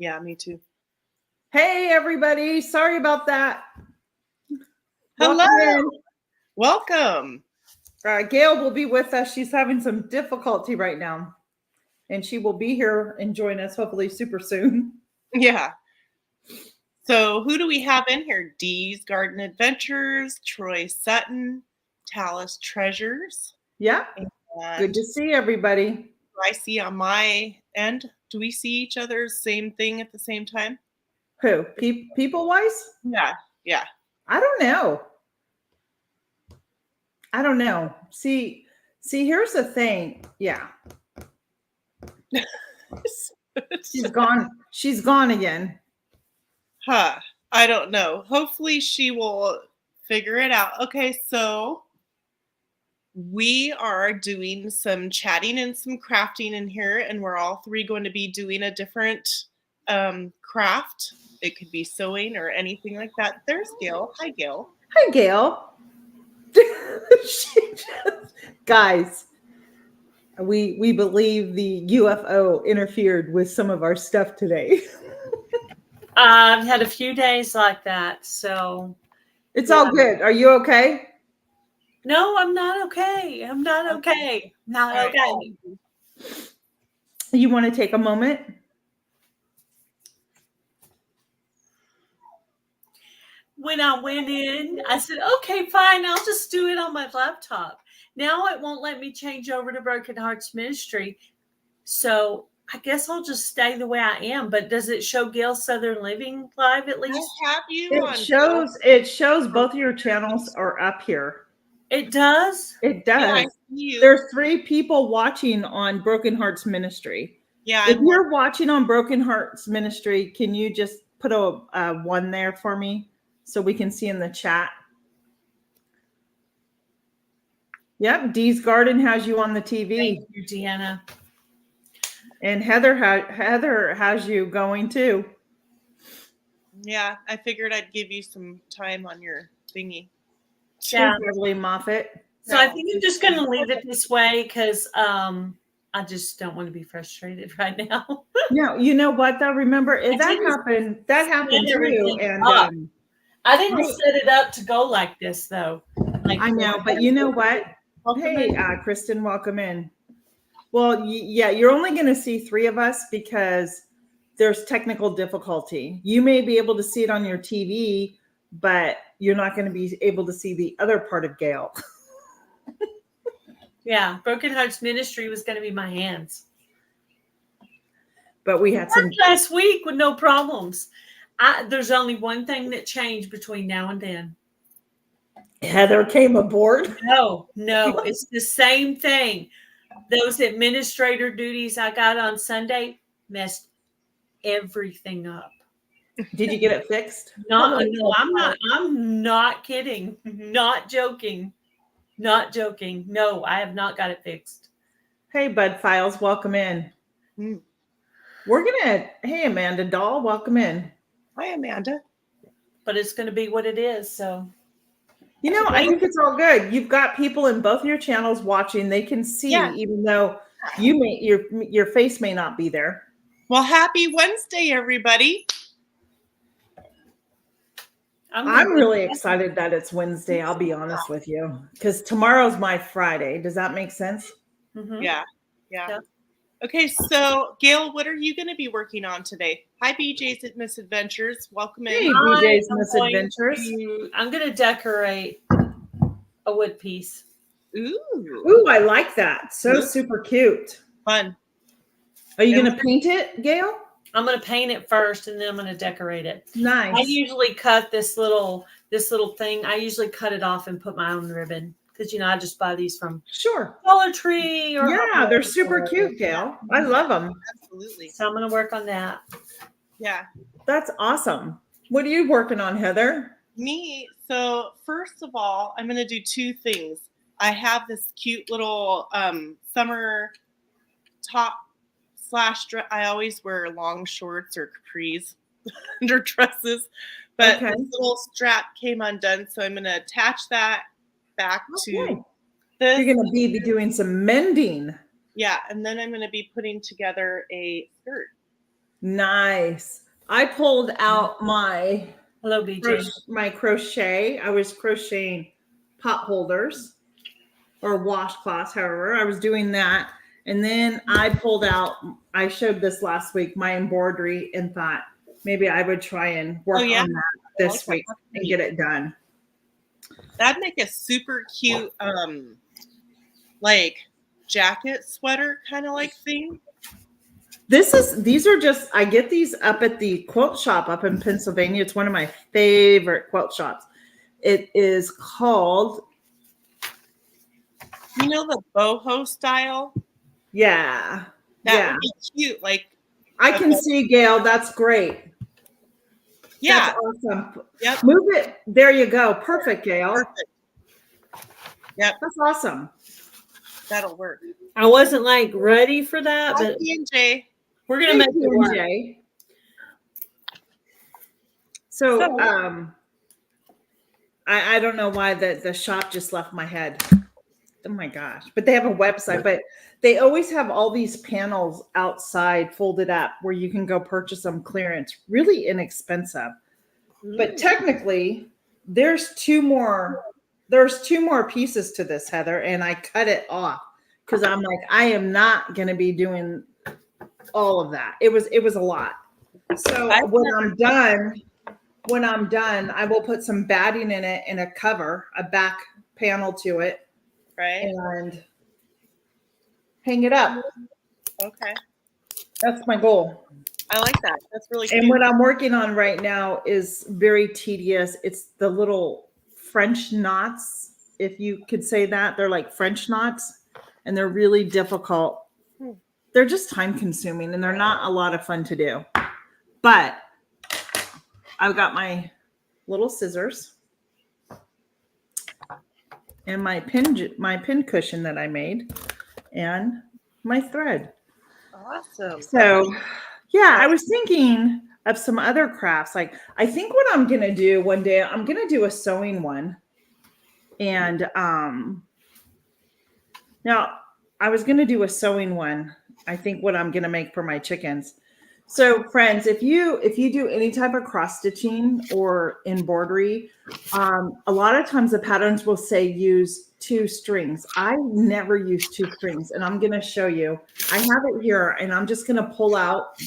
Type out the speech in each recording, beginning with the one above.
Yeah, me too. Hey, everybody. Sorry about that. Hello. Welcome. Welcome. Gail will be with us. She's having some difficulty right now. And she will be here and join us hopefully super soon. Yeah. So who do we have in here? Dee's Garden Adventures, Troy Sutton, Talus Treasures. Yeah. Good to see everybody. I see on my end. Do we see each other's same thing at the same time? Who? People-wise? Yeah. Yeah. I don't know. See, here's the thing. Yeah. She's gone again. Huh. I don't know. Hopefully she will figure it out. Okay, so we are doing some chatting and some crafting in here, and we're all three going to be doing a different craft. It could be sewing or anything like that. There's Gail. Hi, Gail. Hi, Gail. Guys, we believe the UFO interfered with some of our stuff today. I've had a few days like that, so it's all good. Are you okay? No, I'm not okay. I'm not okay. Not okay. You want to take a moment? When I went in, I said, okay, fine, I'll just do it on my laptop. Now it won't let me change over to Broken Hearts Ministry. So I guess I'll just stay the way I am. But does it show Gail Southern Living live at least? I have you it on. It shows both of your channels are up here. It does? It does. Yeah, I see you. There's 3 people watching on Broken Hearts Ministry. Yeah. If you're watching on Broken Hearts Ministry, can you just put a 1 there for me so we can see in the chat? Yep, Dee's Garden has you on the TV. Thank you, Deanna. And Heather has you going too. Yeah, I figured I'd give you some time on your thingy. Yeah, Beverly Moffat. So I think I'm just going to leave it this way because I just don't want to be frustrated right now. No, you know what though? Remember that happened too, and I didn't set it up to go like this though. I know, but you know what? Hey, Kristen, welcome in. Well, yeah, you're only going to see 3 of us because there's technical difficulty. You may be able to see it on your TV, but you're not going to be able to see the other part of Gail. Yeah, Broken Hearts Ministry was going to be my hands. But we had some last week with no problems. There's only one thing that changed between now and then. Heather came aboard. No, it's the same thing. Those administrator duties I got on Sunday messed everything up. Did you get it fixed? No, I'm not kidding. Not joking. No, I have not got it fixed. Hey, Bud Files, welcome in. Hey, Amanda Dahl, welcome in. Hi, Amanda. But it's going to be what it is, so. You know, I think it's all good. You've got people in both your channels watching. They can see, even though your face may not be there. Well, happy Wednesday, everybody. I'm really excited that it's Wednesday. I'll be honest with you, because tomorrow's my Friday. Does that make sense? Mm-hmm. Yeah. Okay, so Gail, what are you going to be working on today? Hi, BJ's at Misadventures. Welcome in. Hey, BJ's Misadventures. I'm going to decorate a wood piece. Ooh, I like that. So super cute. Fun. Are you going to paint it, Gail? I'm going to paint it first, and then I'm going to decorate it. Nice. I usually cut this little thing. I usually cut it off and put my own ribbon because I just buy these from Dollar Tree. They're super cute, Gail. I love them. Absolutely. So I'm going to work on that. Yeah, that's awesome. What are you working on, Heather? Me. So first of all, I'm going to do 2 things. I have this cute little summer top / dress. I always wear long shorts or capris under dresses, but this little strap came undone, so I'm going to attach that back to this. You're going to be doing some mending. Yeah, and then I'm going to be putting together a skirt. Nice. I pulled out my Hello, BJ. crochet. I was crocheting pot holders or washcloths, however. I was doing that. And then I showed this last week, my embroidery, and thought maybe I would try and work on that this week and get it done. That'd make a super cute, like jacket sweater kind of like thing. These are just, I get these up at the quilt shop up in Pennsylvania. It's one of my favorite quilt shops. It is called, you know, the boho style. Yeah. That would be cute. Like, I can see, Gail. That's great. Yeah. That's awesome. Yep. Move it. There you go. Perfect, Gail. Perfect. Yep. That's awesome. That'll work. I wasn't like ready for that, but P&J. We're gonna make it work. So I don't know why the shop just left my head. Oh my gosh. But they have a website, but they always have all these panels outside folded up where you can go purchase them clearance, really inexpensive. But technically there's two more pieces to this, Heather, and I cut it off because I'm like, I am not going to be doing all of that. It was a lot. So when I'm done, I will put some batting in it and a cover, a back panel to it. Right. And hang it up. Okay. That's my goal. I like that. That's really cute. And what I'm working on right now is very tedious. It's the little French knots, if you could say that. They're like French knots, and they're really difficult. They're just time consuming, and they're not a lot of fun to do. But I've got my little scissors and my pin cushion that I made and my thread. Awesome. So yeah, I was thinking of some other crafts. Like, I think what I'm going to do one day, I'm going to do a sewing one. And now I was going to do a sewing one. I think what I'm going to make for my chickens. So friends, if you do any type of cross stitching or embroidery, a lot of times the patterns will say use 2 strings. I never use 2 strings, and I'm going to show you. I have it here, and I'm just going to pull out.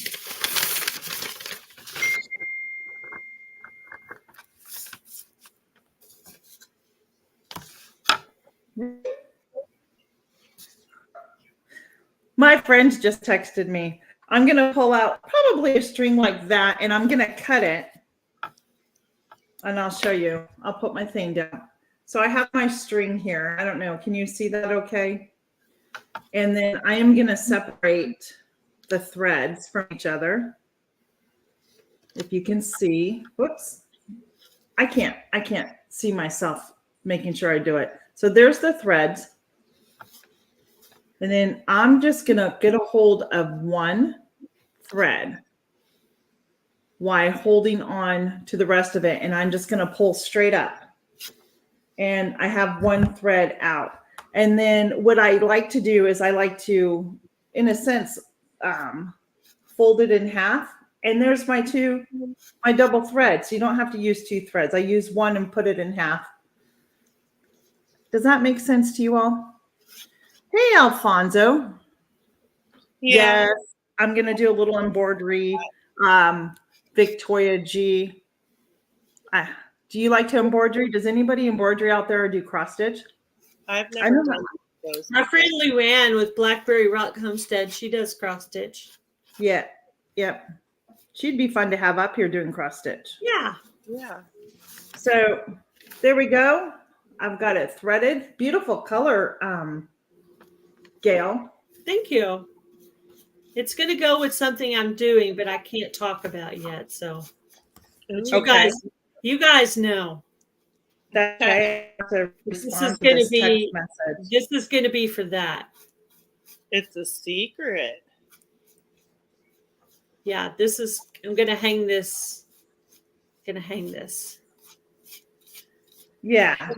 My friends just texted me. I'm going to pull out probably a string like that, and I'm going to cut it. And I'll show you. I'll put my thing down. So I have my string here. I don't know. Can you see that okay? And then I am going to separate the threads from each other. If you can see. Whoops. I can't see myself making sure I do it. So there's the threads. And then I'm just going to get a hold of one thread while holding on to the rest of it. And I'm just going to pull straight up. And I have one thread out. And then what I like to do is I like to, in a sense, fold it in half. And there's my double threads. You don't have to use 2 threads. I use one and put it in half. Does that make sense to you all? Hey, Alfonso. Yeah. Yes, I'm going to do a little embroidery. Victoria G. Do you like to embroidery? Does anybody embroidery out there or do cross stitch? I've never done those. My friend Luann with Blackberry Rock Homestead, she does cross stitch. Yeah. Yep. She'd be fun to have up here doing cross stitch. Yeah. Yeah. So there we go. I've got it threaded. Beautiful color, Gail. Thank you. It's going to go with something I'm doing, but I can't talk about yet. So you guys know. That I have to This respond is to going to this be text message. this is going to be for that. It's a secret. Yeah, this is. I'm going to hang this. Going to hang this. Yeah.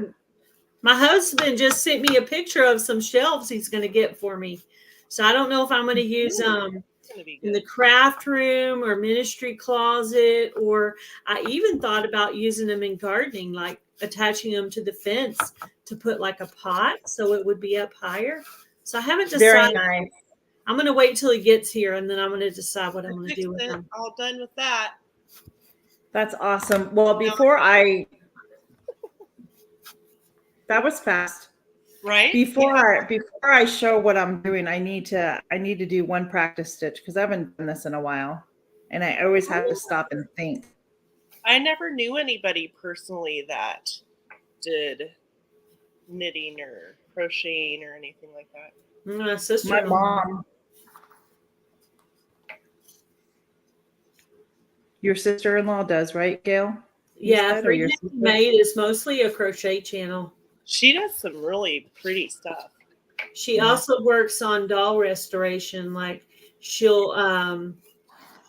My husband just sent me a picture of some shelves he's going to get for me. So I don't know if I'm going to use gonna be in good. the craft room or ministry closet, or I even thought about using them in gardening, like attaching them to the fence to put like a pot so it would be up higher. So I haven't Very decided. nice. I'm going to wait till he gets here and then I'm going to decide what I'm going to Fixed do with it. them. All done with that. That's awesome. Well, that was fast. Right? Before I show what I'm doing, I need to do one practice stitch because I haven't done this in a while, and I always have to stop and think. I never knew anybody personally that did knitting or crocheting or anything like that. My sister. My mom. Your sister-in-law does, right, Gail? Yeah, Or your Three Made is mostly a crochet channel. She does some really pretty stuff. She also works on doll restoration. Like she'll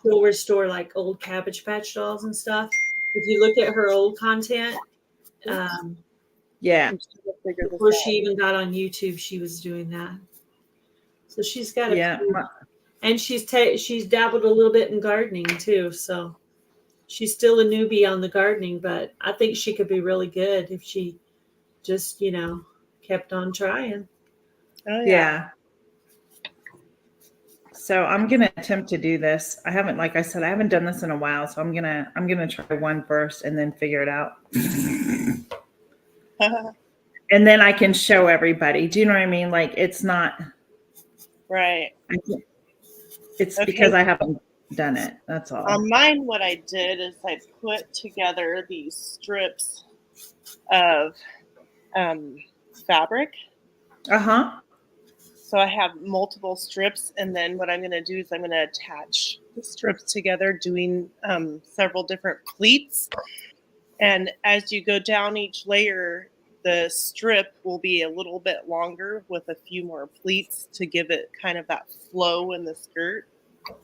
restore like old Cabbage Patch dolls and stuff. If you look at her old content, yeah. before she even got on YouTube, she was doing that. So she's got and she's dabbled a little bit in gardening too. So she's still a newbie on the gardening, but I think she could be really good if she just, kept on trying. Oh yeah. So I'm gonna attempt to do this. I haven't, like I said, I haven't done this in a while, so I'm gonna try one first and then figure it out. And then I can show everybody. Do you know what I mean? Like it's not right. It's because I haven't done it. That's all. On mine, what I did is I put together these strips of fabric. So I have multiple strips, and then what I'm going to do is I'm going to attach the strips together, doing several different pleats. And as you go down each layer, the strip will be a little bit longer with a few more pleats to give it kind of that flow in the skirt.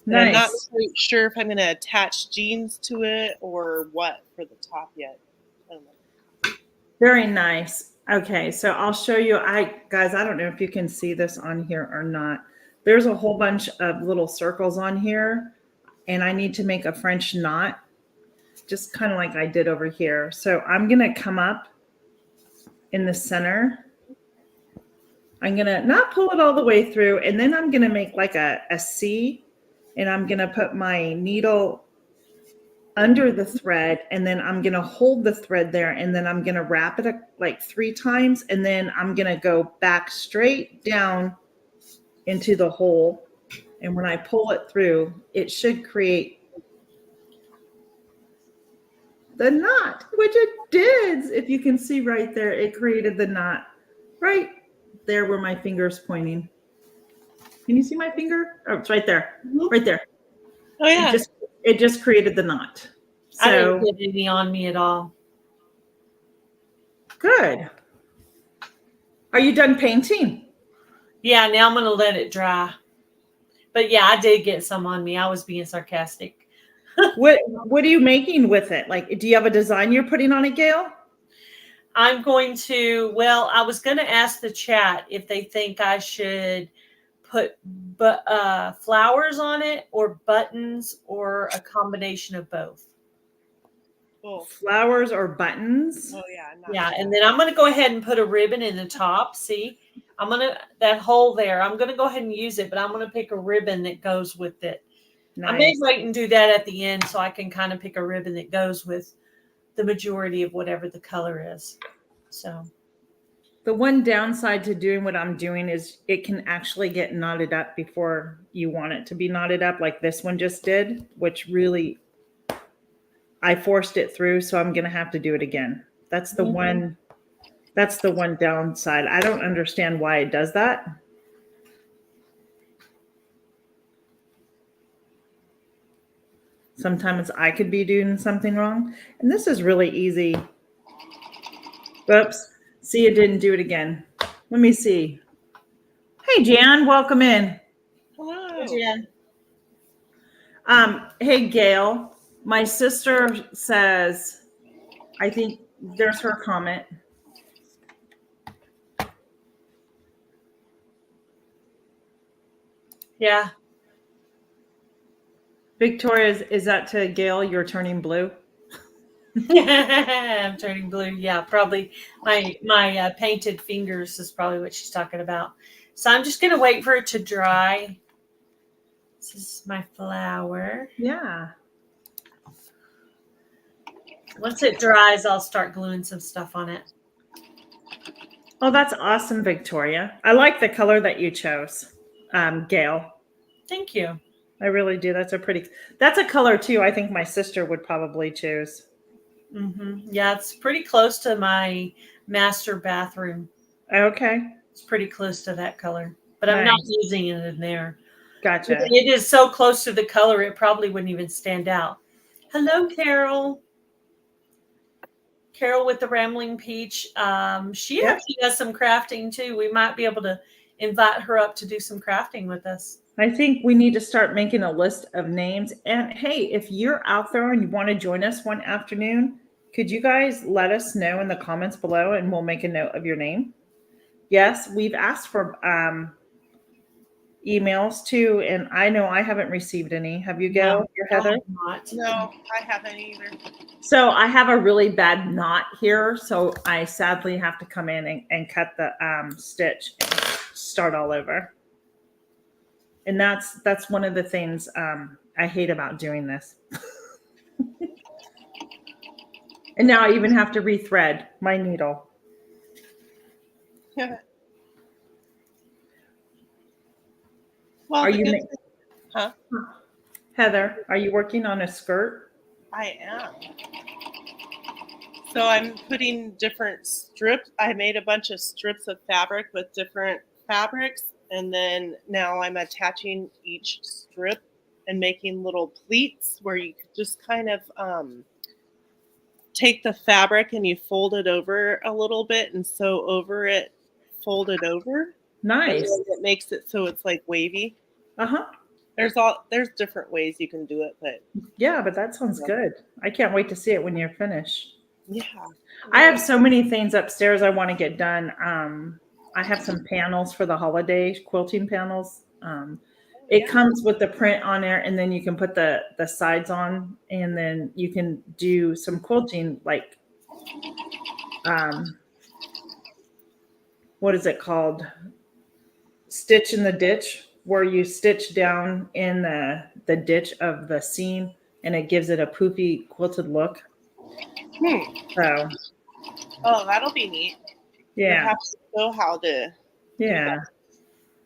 And I'm not quite sure if I'm going to attach jeans to it or what for the top yet. I don't know. Very nice. Okay, so I'll show you. Guys, I don't know if you can see this on here or not. There's a whole bunch of little circles on here, and I need to make a French knot, just kind of like I did over here. So I'm going to come up in the center. I'm going to not pull it all the way through, and then I'm going to make like a C, and I'm going to put my needle under the thread, and then I'm going to hold the thread there, and then I'm going to wrap it like 3 times, and then I'm going to go back straight down into the hole. And when I pull it through, it should create the knot, which it did. If you can see right there, it created the knot right there where my finger's pointing. Can you see my finger? Oh, it's right there. Mm-hmm. Right there. Oh yeah. It just created the knot. So, I didn't get any on me at all. Good. Are you done painting? Yeah, now I'm going to let it dry. But yeah, I did get some on me. I was being sarcastic. What are you making with it? Like, do you have a design you're putting on it, Gail? I'm going to, I was going to ask the chat if they think I should put flowers on it or buttons or a combination of both. Cool. Flowers or buttons? Oh yeah. Yeah, and then I'm going to go ahead and put a ribbon in the top. See, that hole there, I'm going to go ahead and use it, but I'm going to pick a ribbon that goes with it. Nice. I may wait and do that at the end so I can kind of pick a ribbon that goes with the majority of whatever the color is. So the one downside to doing what I'm doing is it can actually get knotted up before you want it to be knotted up, like this one just did, which really, I forced it through, so I'm going to have to do it again. That's the one downside. I don't understand why it does that. Sometimes I could be doing something wrong. And this is really easy. Oops. See, it didn't do it again. Let me see. Hey, Jan, welcome in. Hello. Hey, Jan. Hey, Gail. My sister says, I think there's her comment. Yeah. Victoria, is that to Gail? You're turning blue. I'm turning blue. Yeah, probably my painted fingers is probably what she's talking about. So I'm just gonna wait for it to dry. This is my flower. Yeah. Once it dries, I'll start gluing some stuff on it. Oh, that's awesome, Victoria. I like the color that you chose, Gail. Thank you. I really do. That's a color too. I think my sister would probably choose. Yeah, it's pretty close to my master bathroom. Okay. It's pretty close to that color, but I'm not Nice. using it in there. Gotcha. It is so close to the color, it probably wouldn't even stand out. Hello, Carol. Carol with the Rambling Peach. She actually does some crafting too. We might be able to invite her up to do some crafting with us. I think we need to start making a list of names. And hey, if you're out there and you want to join us one afternoon, could you guys let us know in the comments below and we'll make a note of your name? Yes, we've asked for emails too, and I know I haven't received any. Have you, Gail? No, Or Heather? No, I haven't either. So I have a really bad knot here, so I sadly have to come in and cut the stitch and start all over. And that's one of the things I hate about doing this. And now I even have to rethread my needle. Well, Are you huh? Heather, are you working on a skirt? I am. So I'm putting different strips. I made a bunch of strips of fabric with different fabrics, and then now I'm attaching each strip and making little pleats where you could just kind of take the fabric and you fold it over a little bit and sew over it, fold it over. Nice. It makes it so it's like wavy. Uh-huh. There's different ways you can do it, but yeah, but that sounds good. I can't wait to see it when you're finished. Yeah. I have so many things upstairs I want to get done. I have some panels for the holiday quilting panels. It comes with the print on there, and then you can put the sides on, and then you can do some quilting, like what is it called? Stitch in the ditch, where you stitch down in the ditch of the seam, and it gives it a poofy quilted look. So, that'll be neat. Yeah. You have to know how to. Yeah.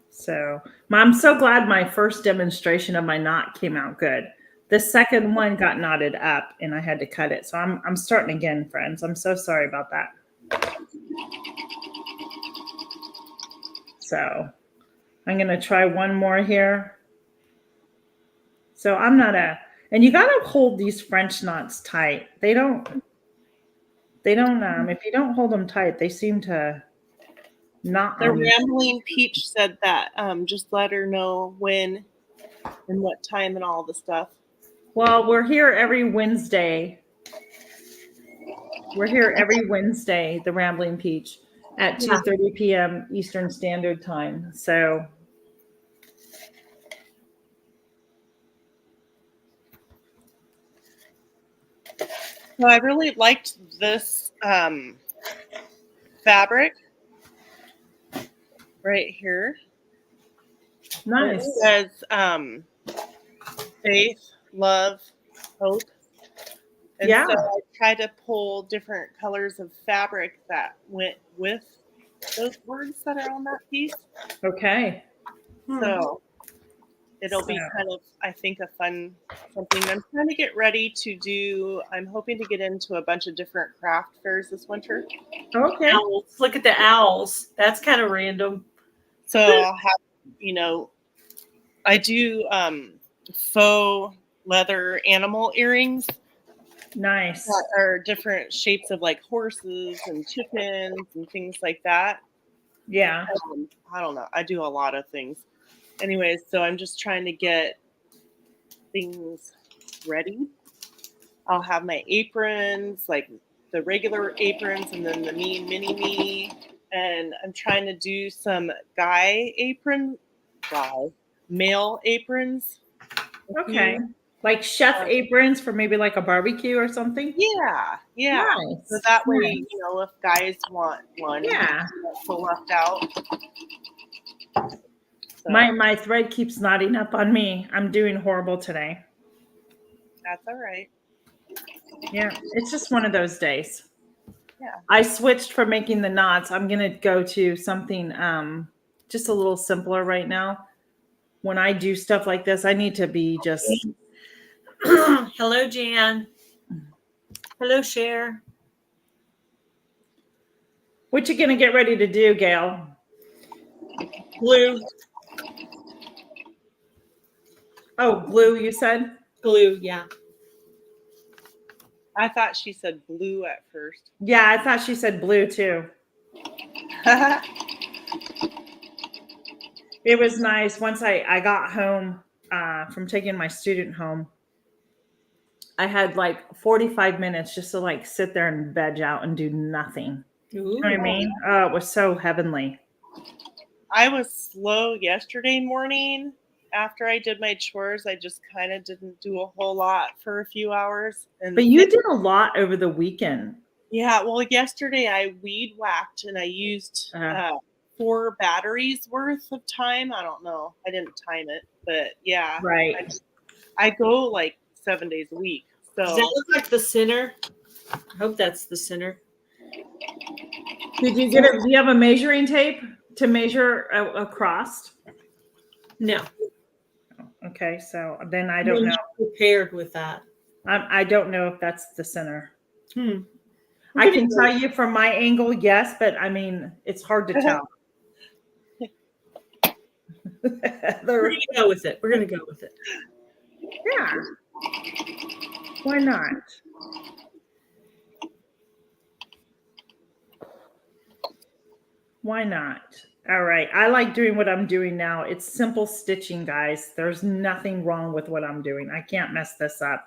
So I'm so glad my first demonstration of my knot came out good. The second one got knotted up and I had to cut it. So I'm starting again, friends. I'm so sorry about that. So I'm going to try one more here. So I'm not and you got to hold these French knots tight. They don't, if you don't hold them tight, they seem to not. The Rambling Peach said that just let her know when and what time and all the stuff. Well, we're here every Wednesday. The Rambling Peach at 2:30 p.m. Eastern Standard Time. So I really liked this fabric right here. Nice. It says faith, love, hope. And so I tried to pull different colors of fabric that went with those words that are on that piece. Okay. So it'll be kind of, I think, a fun something. I'm trying to get ready to do, I'm hoping to get into a bunch of different craft fairs this winter. Okay. Owls. Look at the owls. That's kind of random. So I'll have, I do faux leather animal earrings. Nice. That are different shapes of like horses and chickens and things like that. Yeah. I don't know. I do a lot of things. Anyways, so I'm just trying to get things ready. I'll have my aprons, like the regular aprons, and then the mini me. And I'm trying to do some male aprons. Okay. Like chef aprons for maybe like a barbecue or something? Yeah. Nice. So that way, Nice. if guys want one, Yeah. so left out. So My thread keeps knotting up on me. I'm doing horrible today. that's all right. Yeah, it's just one of those days. Yeah. I switched from making the knots. I'm gonna go to something just a little simpler right now. When I do stuff like this, I need to be just Hello, Jan. Hello, Cher. what you gonna get ready to do, Gail? Glue. Oh, glue, you said? Glue, yeah. I thought she said blue at first. Yeah, I thought she said blue too. It was nice once I got home from taking my student home. I had like 45 minutes just to like sit there and veg out and do nothing. You know what I mean? Oh, it was so heavenly. I was slow yesterday morning. After I did my chores, I just kind of didn't do a whole lot for a few hours. But you did a lot over the weekend. Yeah, well, yesterday I weed whacked and I used 4 batteries worth of time. I don't know. I didn't time it, but yeah. Right. I go like 7 days a week. So Does that look like the center? I hope that's the center. Did you get do you have a measuring tape to measure across? No. Okay, so then I don't know. Prepared with that. I don't know if that's the center. Hmm. I can tell you from my angle, yes, but I mean, it's hard to tell. We're gonna go with it. We're gonna go with it. Yeah. Why not? Why not? All right. I like doing what I'm doing now. It's simple stitching, guys. There's nothing wrong with what I'm doing. I can't mess this up.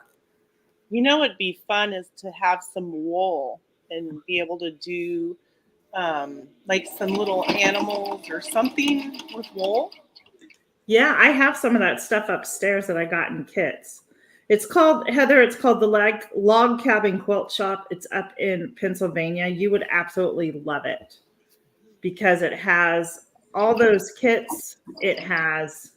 What'd be fun is to have some wool and be able to do like some little animals or something with wool. Yeah, I have some of that stuff upstairs that I got in kits. It's called, Heather, it's called the Log Cabin Quilt Shop. It's up in Pennsylvania. You would absolutely love it because it has all those kits. It has...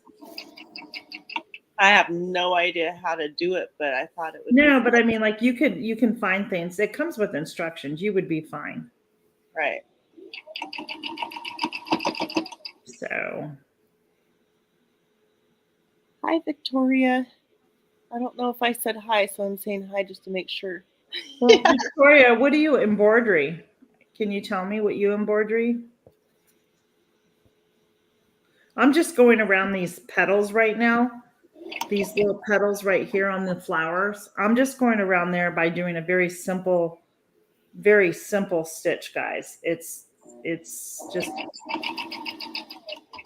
I have no idea how to do it, but I thought it would. No, but I mean, like you can find things. It comes with instructions. You would be fine. Right. So... Hi, Victoria. I don't know if I said hi, so I'm saying hi just to make sure. Well, Victoria, what do you embroidery? Can you tell me what you embroidery? I'm just going around these petals right now. These little petals right here on the flowers. I'm just going around there by doing a very simple stitch, guys. It's just,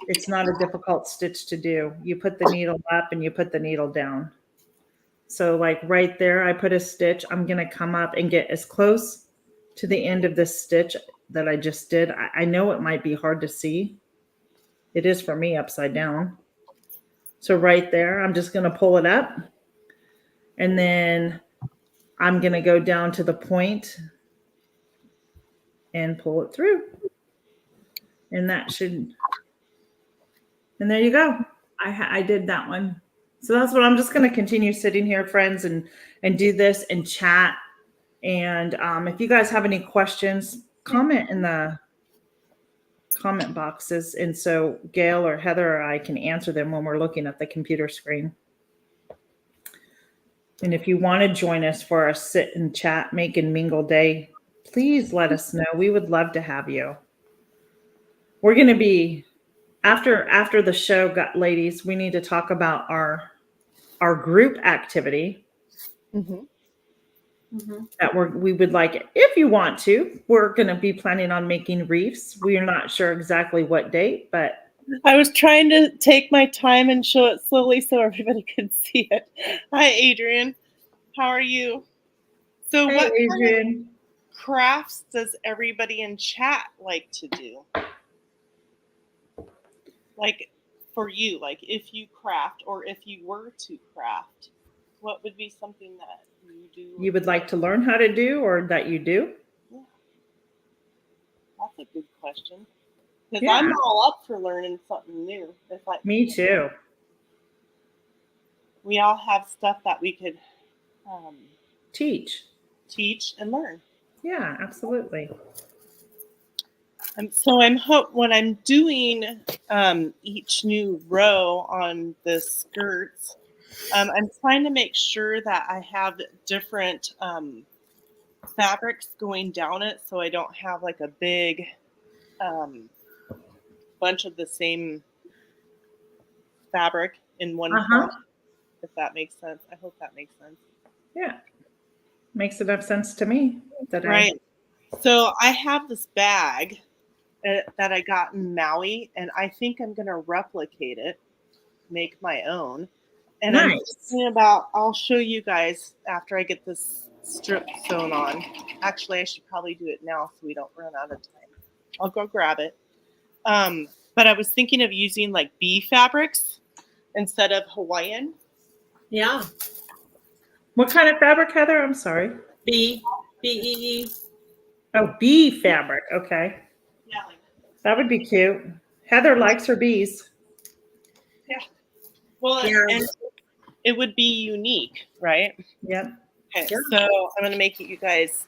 it's not a difficult stitch to do. You put the needle up and you put the needle down. So like right there, I put a stitch. I'm going to come up and get as close to the end of this stitch that I just did. I know it might be hard to see. It is for me upside down. So right there, I'm just going to pull it up. And then I'm going to go down to the point and pull it through. And that should, and there you go. I did that one. So that's what I'm just going to continue sitting here, friends, and do this and chat. And if you guys have any questions, comment in the comment boxes. And so Gail or Heather or I can answer them when we're looking at the computer screen. And if you want to join us for our sit and chat, make and mingle day, please let us know. We would love to have you. We're going to be after the show, ladies, we need to talk about our group activity. Mm-hmm. Mm-hmm. That we would like it. If you want to, we're going to be planning on making wreaths. We are not sure exactly what date, but I was trying to take my time and show it slowly so everybody could see it. Hi, Adrian. How are you? So hey, what Adrian, kind of crafts does everybody in chat like to do? Like for you, like if you craft or if you were to craft. What would be something that you do? You would like to learn how to do or that you do? Yeah, that's a good question. Because Yeah, I'm all up for learning something new. If I, me too. we all have stuff that we could um, Teach. teach and learn. Yeah, absolutely. So I'm hope when I'm doing each new row on the skirts, I'm trying to make sure that I have different fabrics going down it, so I don't have like a big um, bunch of the same fabric in one Uh-huh. quantity. If that makes sense, I hope that makes sense. Yeah. Makes enough sense to me that Right. So I have this bag that I got in Maui, and I think I'm going to replicate it, make my own. And I'm Nice. thinking about, I'll show you guys after I get this strip sewn on. Actually, I should probably do it now so we don't run out of time. I'll go grab it. But I was thinking of using like bee fabrics instead of Hawaiian. Yeah. What kind of fabric, Heather? I'm sorry. B-E-E. Oh, bee fabric. Okay. Yeah, like That would be cute. Heather likes her bees. yeah. Well, Yeah. and it would be unique, right? Yep. Okay, Yeah. so I'm gonna make you guys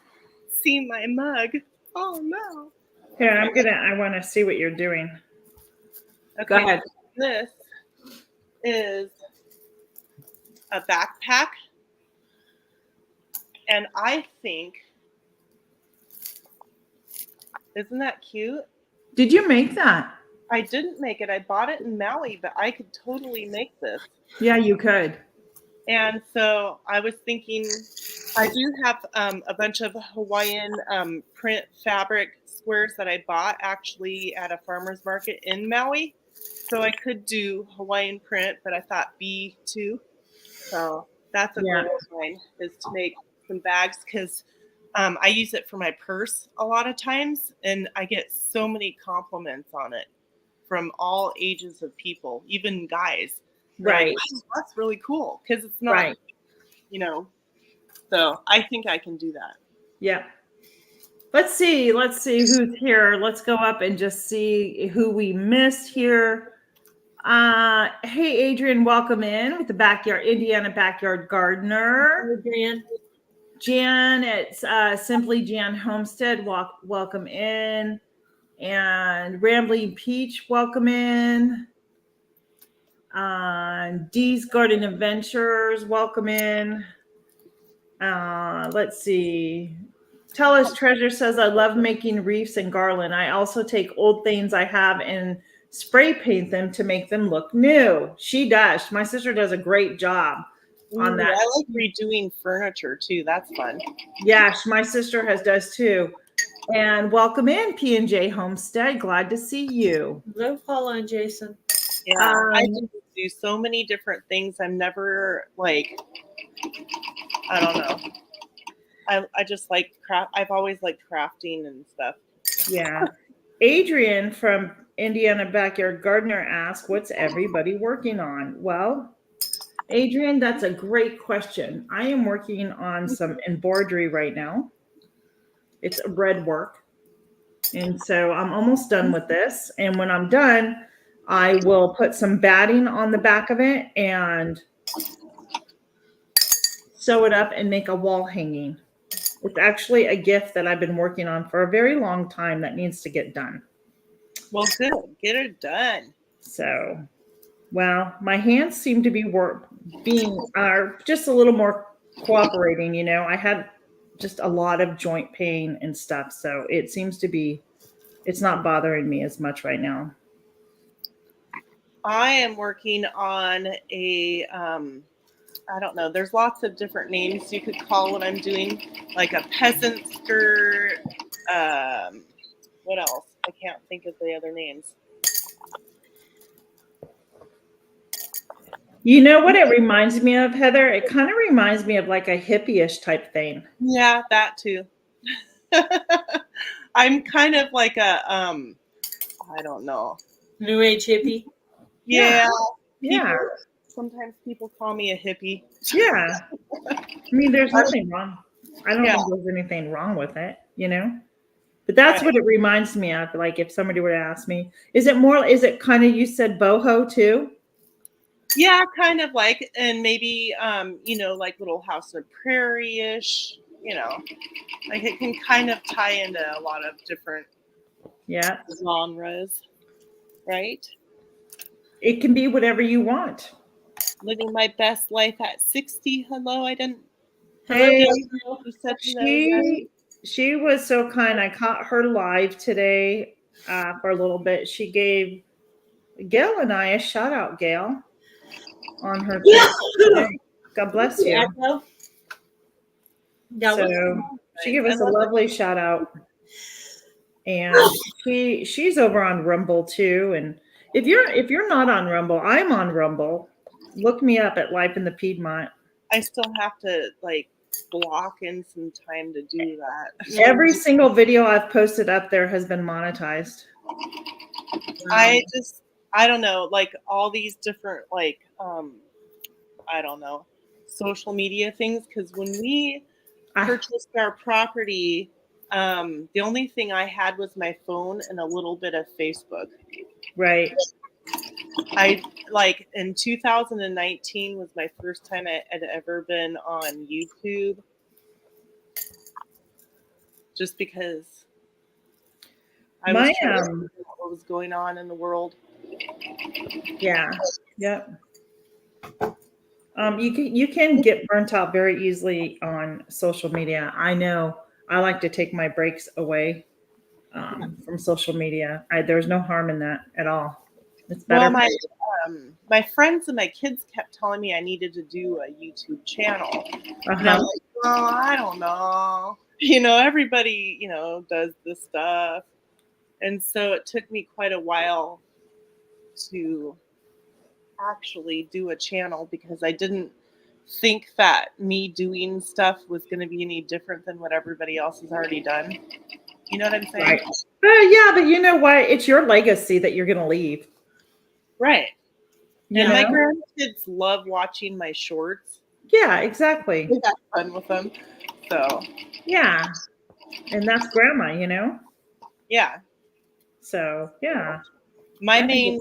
see my mug. Oh no. Here, I want to see what you're doing. Okay, Go ahead. this is a backpack, and I think, isn't that cute? Did you make that? I didn't make it. I bought it in Maui, but I could totally make this. Yeah, you could. And so I was thinking, I do have a bunch of Hawaiian print fabric squares that I bought actually at a farmer's market in Maui. So I could do Hawaiian print, but I thought bee too. So that's a Yeah. goal of mine, is to make some bags, because I use it for my purse a lot of times, and I get so many compliments on it from all ages of people, even guys. They're like, Right. "Wow, that's really cool," because it's not, Right. you know. So I think I can do that. Yeah. Let's see who's here. Let's go up and just see who we missed here. Hey, Adrian, welcome in with the backyard, Indiana Backyard Gardener. Adrian. Jan, it's Simply Jan Homestead, welcome in. And Rambling Peach, welcome in. Dee's Garden Adventures, welcome in. Let's see. Tell Us Treasure says, I love making wreaths and garland. I also take old things I have and spray paint them to make them look new. She does. My sister does a great job on that. I like redoing furniture too. That's fun. Yeah, my sister does too. And welcome in, P&J Homestead. Glad to see you. Go follow on Jason. Yeah, I just do so many different things. I'm never like, I don't know. I just like craft. I've always liked crafting and stuff. Yeah. Adrian from Indiana Backyard Gardener asked, what's everybody working on? Well, Adrian, that's a great question. I am working on some embroidery right now. It's red work. And so I'm almost done with this. And when I'm done, I will put some batting on the back of it and sew it up and make a wall hanging. It's actually a gift that I've been working on for a very long time that needs to get done. Well, good. Get it done. So, well, my hands seem to be just a little more cooperating. You know, I had just a lot of joint pain and stuff. So it seems to be, it's not bothering me as much right now. I am working on a, I don't know, there's lots of different names you could call what I'm doing, like a peasant skirt. What else? I can't think of the other names. You know what it reminds me of, Heather? It kind of reminds me of like a hippie-ish type thing. Yeah, that too. I'm kind of like a, I don't know. New Age hippie. Yeah. Yeah. Sometimes people call me a hippie. Yeah. I mean, there's nothing wrong. I don't Yeah. think there's anything wrong with it, you know? But that's Right. what it reminds me of. Like if somebody were to ask me, is it kind of, you said boho too? Yeah, kind of like, and maybe, like Little House on the Prairie-ish, like it can kind of tie into a lot of different Yeah. genres, right? It can be whatever you want. Living my best life at 60. Hello, I didn't. Hey, Hello, you said hello. Yes. she was so kind. I caught her live today for a little bit. She gave Gail and I a shout out, Gail, on her thing. God bless you. Echo. Yeah, So she gave I us a love lovely shout out. And she's over on Rumble too. And if you're not on Rumble, I'm on Rumble. Look me up at Life in the Piedmont. I still have to like block in some time to do that. Every single video I've posted up there has been monetized. I don't know, like all these different like I don't know, social media things, because when we purchased our property, the only thing I had was my phone and a little bit of Facebook. Right. I like in 2019 was my first time I had ever been on YouTube, just because I was trying to figure out what was going on in the world. Yeah. Yep. You can get burnt out very easily on social media. I know. I like to take my breaks away from social media. There's no harm in that at all. It's better. Well, my friends and my kids kept telling me I needed to do a YouTube channel, and I'm like, oh, I don't know. Everybody does this stuff, and so it took me quite a while to actually do a channel because I didn't think that me doing stuff was going to be any different than what everybody else has already done. You know what I'm saying? Right. Yeah, but you know what? It's your legacy that you're going to leave. Right. You and know? my grandkids love watching my shorts. Yeah, exactly. We have fun with them. So. Yeah. And that's grandma, Yeah. So, yeah. My main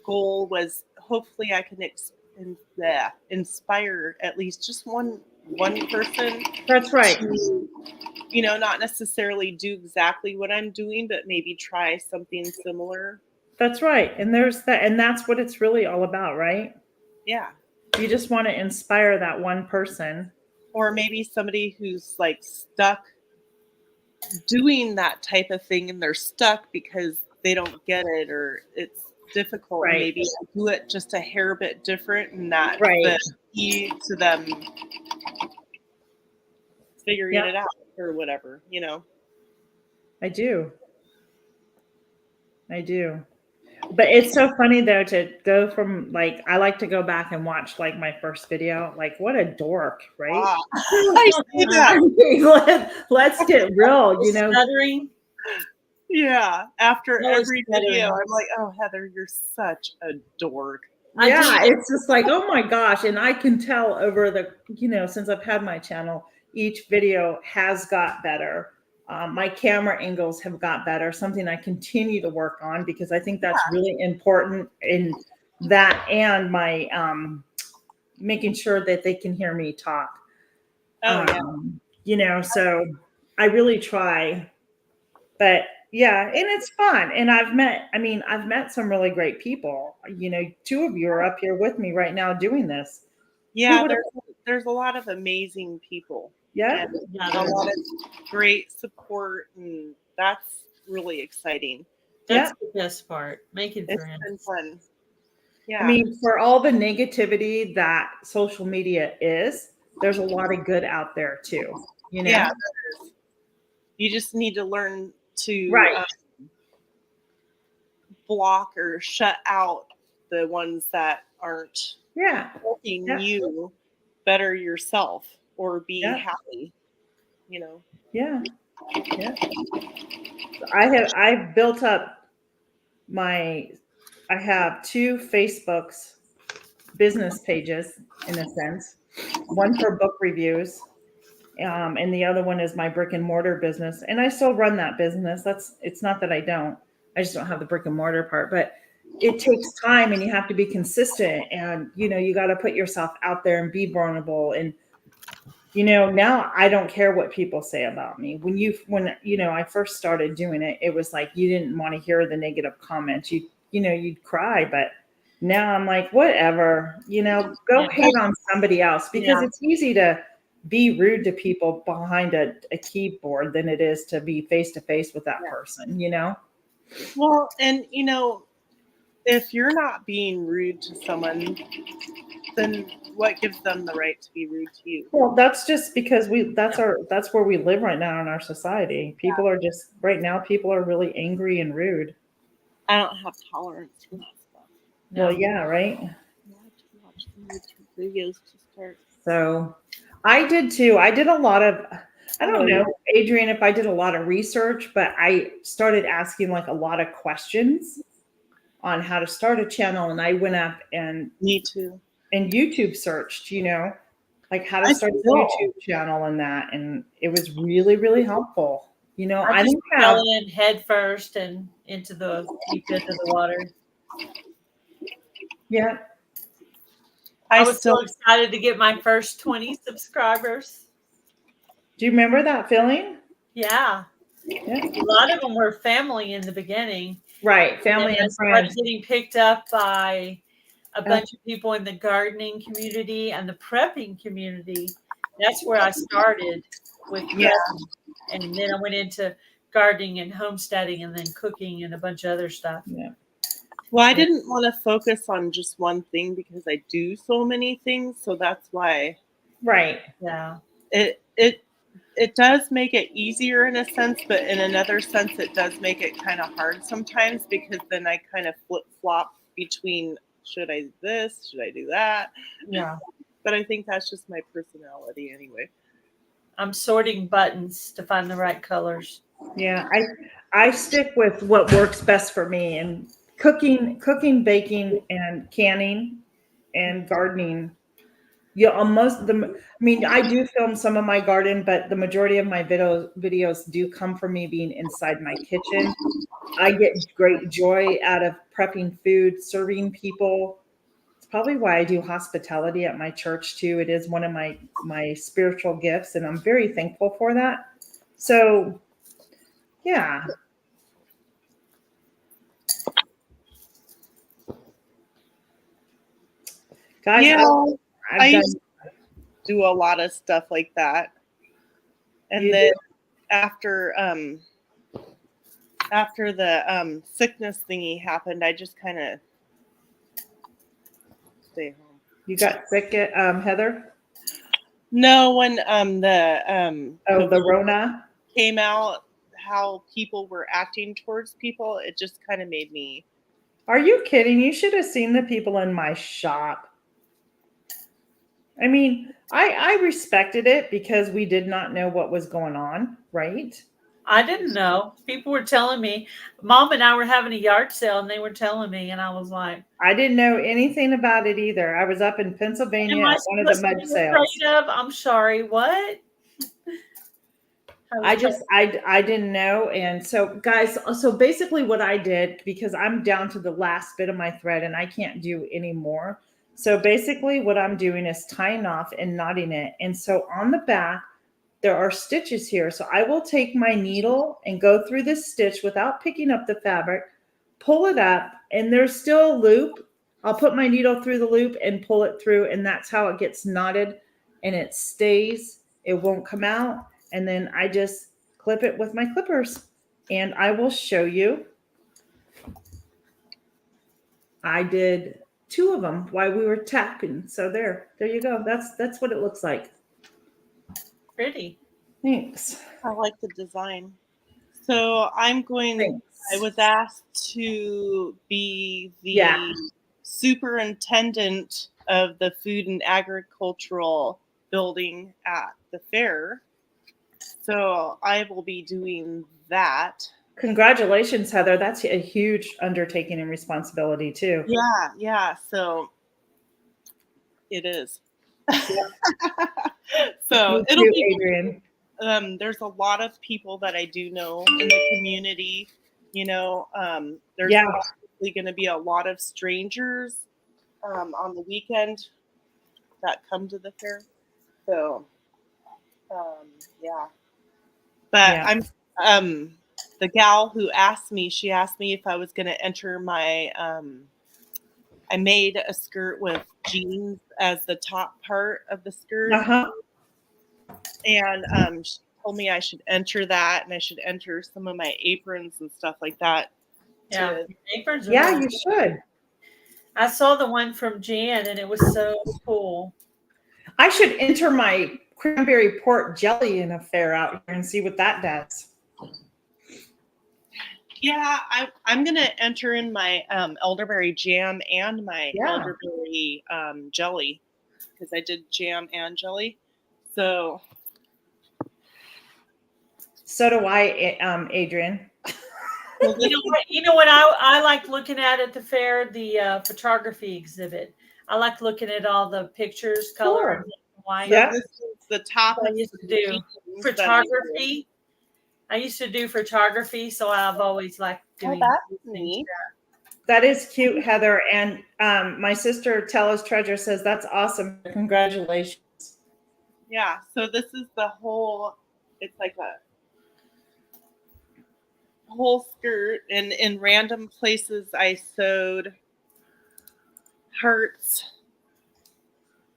goal was hopefully I can inspire at least just one person. That's right. To, not necessarily do exactly what I'm doing, but maybe try something similar. That's right. And there's that, and that's what it's really all about, right? Yeah. You just want to inspire that one person. Or maybe somebody who's like stuck doing that type of thing and they're stuck because they don't get it or it's difficult. Right. Maybe do it just a hair bit different and that's right. the key to them figuring it out or whatever, I do. But it's so funny though to go from like, I like to go back and watch like my first video. Like what a dork, right? I see that. Let's get real, Stuttering. Yeah. After every video, I'm like, oh, Heather, you're such a dork. Yeah, it's just like, oh my gosh. And I can tell over the, since I've had my channel, each video has got better. My camera angles have got better, something I continue to work on because I think that's really important in that and my making sure that they can hear me talk. So I really try. But yeah, and it's fun. And I've met some really great people. Two of you are up here with me right now doing this. Yeah, there's a lot of amazing people. Yeah. A lot of great support, and that's really exciting. That's the best part. Making friends. It's been fun. Yeah. I mean, for all the negativity that social media is, there's a lot of good out there too. Yeah. You just need to learn to block or shut out the ones that aren't helping you better yourself or be happy, Yeah. I've built up I have 2 Facebooks business pages in a sense. One for book reviews, and the other one is my brick and mortar business. And I still run that business. It's not that I don't. I just don't have the brick and mortar part, but it takes time and you have to be consistent, and you got to put yourself out there and be vulnerable. And now I don't care what people say about me. When I first started doing it, it was like you didn't want to hear the negative comments. You'd cry, but now I'm like, whatever, go hate on somebody else, because it's easy to be rude to people behind a keyboard than it is to be face to face with that person, Well, and if you're not being rude to someone, then what gives them the right to be rude to you? Well, that's just because that's where we live right now in our society. People are just right now. People are really angry and rude. I don't have tolerance for that stuff. Well, yeah, right. I have to watch the YouTube videos to start. So I did too. I did a lot of, I don't know, Adrienne, if I did a lot of research, but I started asking like a lot of questions on how to start a channel. And I went up and Me too. And YouTube searched, like how to start a YouTube channel and that. And it was really, really helpful. I just fell in head first and into the deep end of the water. Yeah. I was so excited to get my first 20 subscribers. Do you remember that feeling? Yeah. A lot of them were family in the beginning. Right. Family and friends. Getting picked up by a bunch of people in the gardening community and the prepping community. That's where I started with prepping. And then I went into gardening and homesteading and then cooking and a bunch of other stuff. Yeah. Well, I didn't want to focus on just one thing because I do so many things. So that's why. Right. Yeah. It does make it easier in a sense, but in another sense, it does make it kind of hard sometimes, because then I kind of flip-flop between, should I do this? Should I do that? Yeah. But I think that's just my personality anyway. I'm sorting buttons to find the right colors. Yeah. I stick with what works best for me, and cooking, baking, and canning and gardening. Yeah, I do film some of my garden, but the majority of my videos do come from me being inside my kitchen. I get great joy out of prepping food, serving people. It's probably why I do hospitality at my church too. It is one of my spiritual gifts, and I'm very thankful for that. So, yeah. Guys, I used to do a lot of stuff like that. And then after the sickness thingy happened, I just kind of stay home. You got sick, Heather? No, when the Rona came out, how people were acting towards people, it just kind of made me. Are you kidding? You should have seen the people in my shop. I mean, I respected it because we did not know what was going on, right? I didn't know. People were telling me. Mom and I were having a yard sale, and they were telling me, and I was like, I didn't know anything about it either. I was up in Pennsylvania at one of the mud sales. I'm sorry, what? I didn't know. And so, guys, so basically what I did, because I'm down to the last bit of my thread and I can't do any more. So basically what I'm doing is tying off and knotting it. And so on the back, there are stitches here. So I will take my needle and go through this stitch without picking up the fabric, pull it up, and there's still a loop. I'll put my needle through the loop and pull it through, and that's how it gets knotted and it stays. It won't come out. And then I just clip it with my clippers, and I will show you. I did 2 of them while we were tapping. So there you go. That's what it looks like. Pretty. Thanks. I like the design. So I was asked to be the superintendent of the food and agricultural building at the fair. So I will be doing that. Congratulations, Heather. That's a huge undertaking and responsibility too. Yeah. So It is. Me So it'll too, be Adrian. there's a lot of people that I do know in the community. There's Yeah. probably going to be a lot of strangers on the weekend that come to the fair. So, yeah. But Yeah. I'm the gal who asked me. She asked me if I was going to enter my. I made a skirt with jeans as the top part of the skirt, Uh-huh. and she told me I should enter that, and I should enter some of my aprons and stuff like that. Yeah, aprons are Yeah, nice. you should. I saw the one from Jan, and it was so cool. I should enter my cranberry port jelly in a fair out here and see what that does. Yeah, I'm gonna enter in my elderberry jam and my Yeah. elderberry jelly because I did jam and jelly. So do I, Adrian. You know what I like looking at the fair? The photography exhibit. I like looking at all the pictures, color, Sure. and white. Yeah. this is the top I of used to the do jeans that I do. photography. I used to do photography, so I've always liked doing that's things. neat. That is cute, Heather. And my sister, Tellis Treasure, says that's awesome. Congratulations. Yeah, so this is the whole. It's like a whole skirt, and in random places I sewed hearts,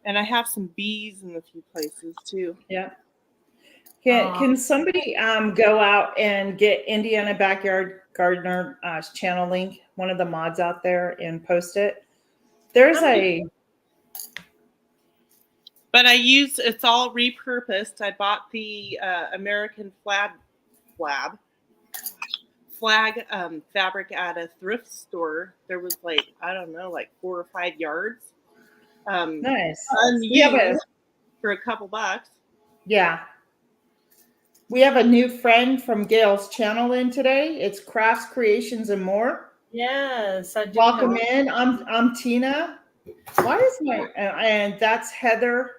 and I have some bees in a few places too. Yeah. Can somebody go out and get Indiana Backyard Gardener channel link, one of the mods out there, and post it? There's But it's all repurposed. I bought the American flag fabric at a thrift store. There was like 4 or 5 yards. nice. Unused for a couple bucks. Yeah. We have a new friend from Gail's channel in today. It's Crafts, Creations, and More. Yes, I do. Welcome in. I'm Tina. Why is my and that's Heather.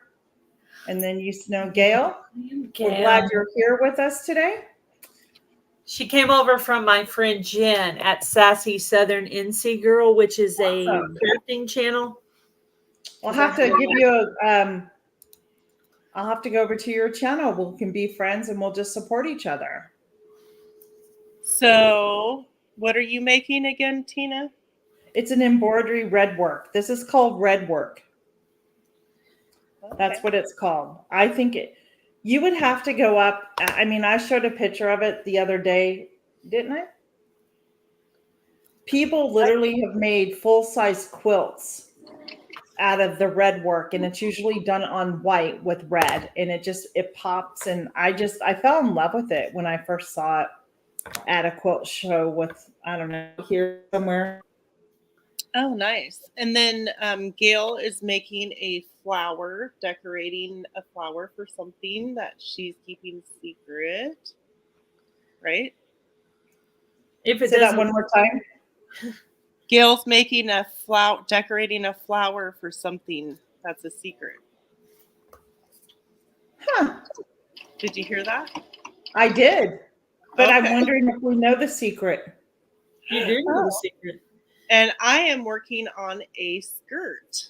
And then you know Gail. We're glad you're here with us today. She came over from my friend Jen at Sassy Southern NC Girl, which is a crafting channel. I'll have to give you I'll have to go over to your channel. We can be friends and we'll just support each other. So, what are you making again, Tina? It's an embroidery red work. This is called red work. Okay. That's what it's called. I think you would have to go up. I mean, I showed a picture of it the other day, didn't I? People literally have made full-size quilts out of the red work, and it's usually done on white with red, and it pops. And I fell in love with it when I first saw it at a quilt show with, I don't know, here somewhere. Oh, nice. And then Gail is making a flower, decorating a flower for something that she's keeping secret, right? Say that one more time. Gail's making decorating a flower for something that's a secret. Huh. Did you hear that? I did. But okay. I'm wondering if we know the secret. You do know the secret. And I am working on a skirt.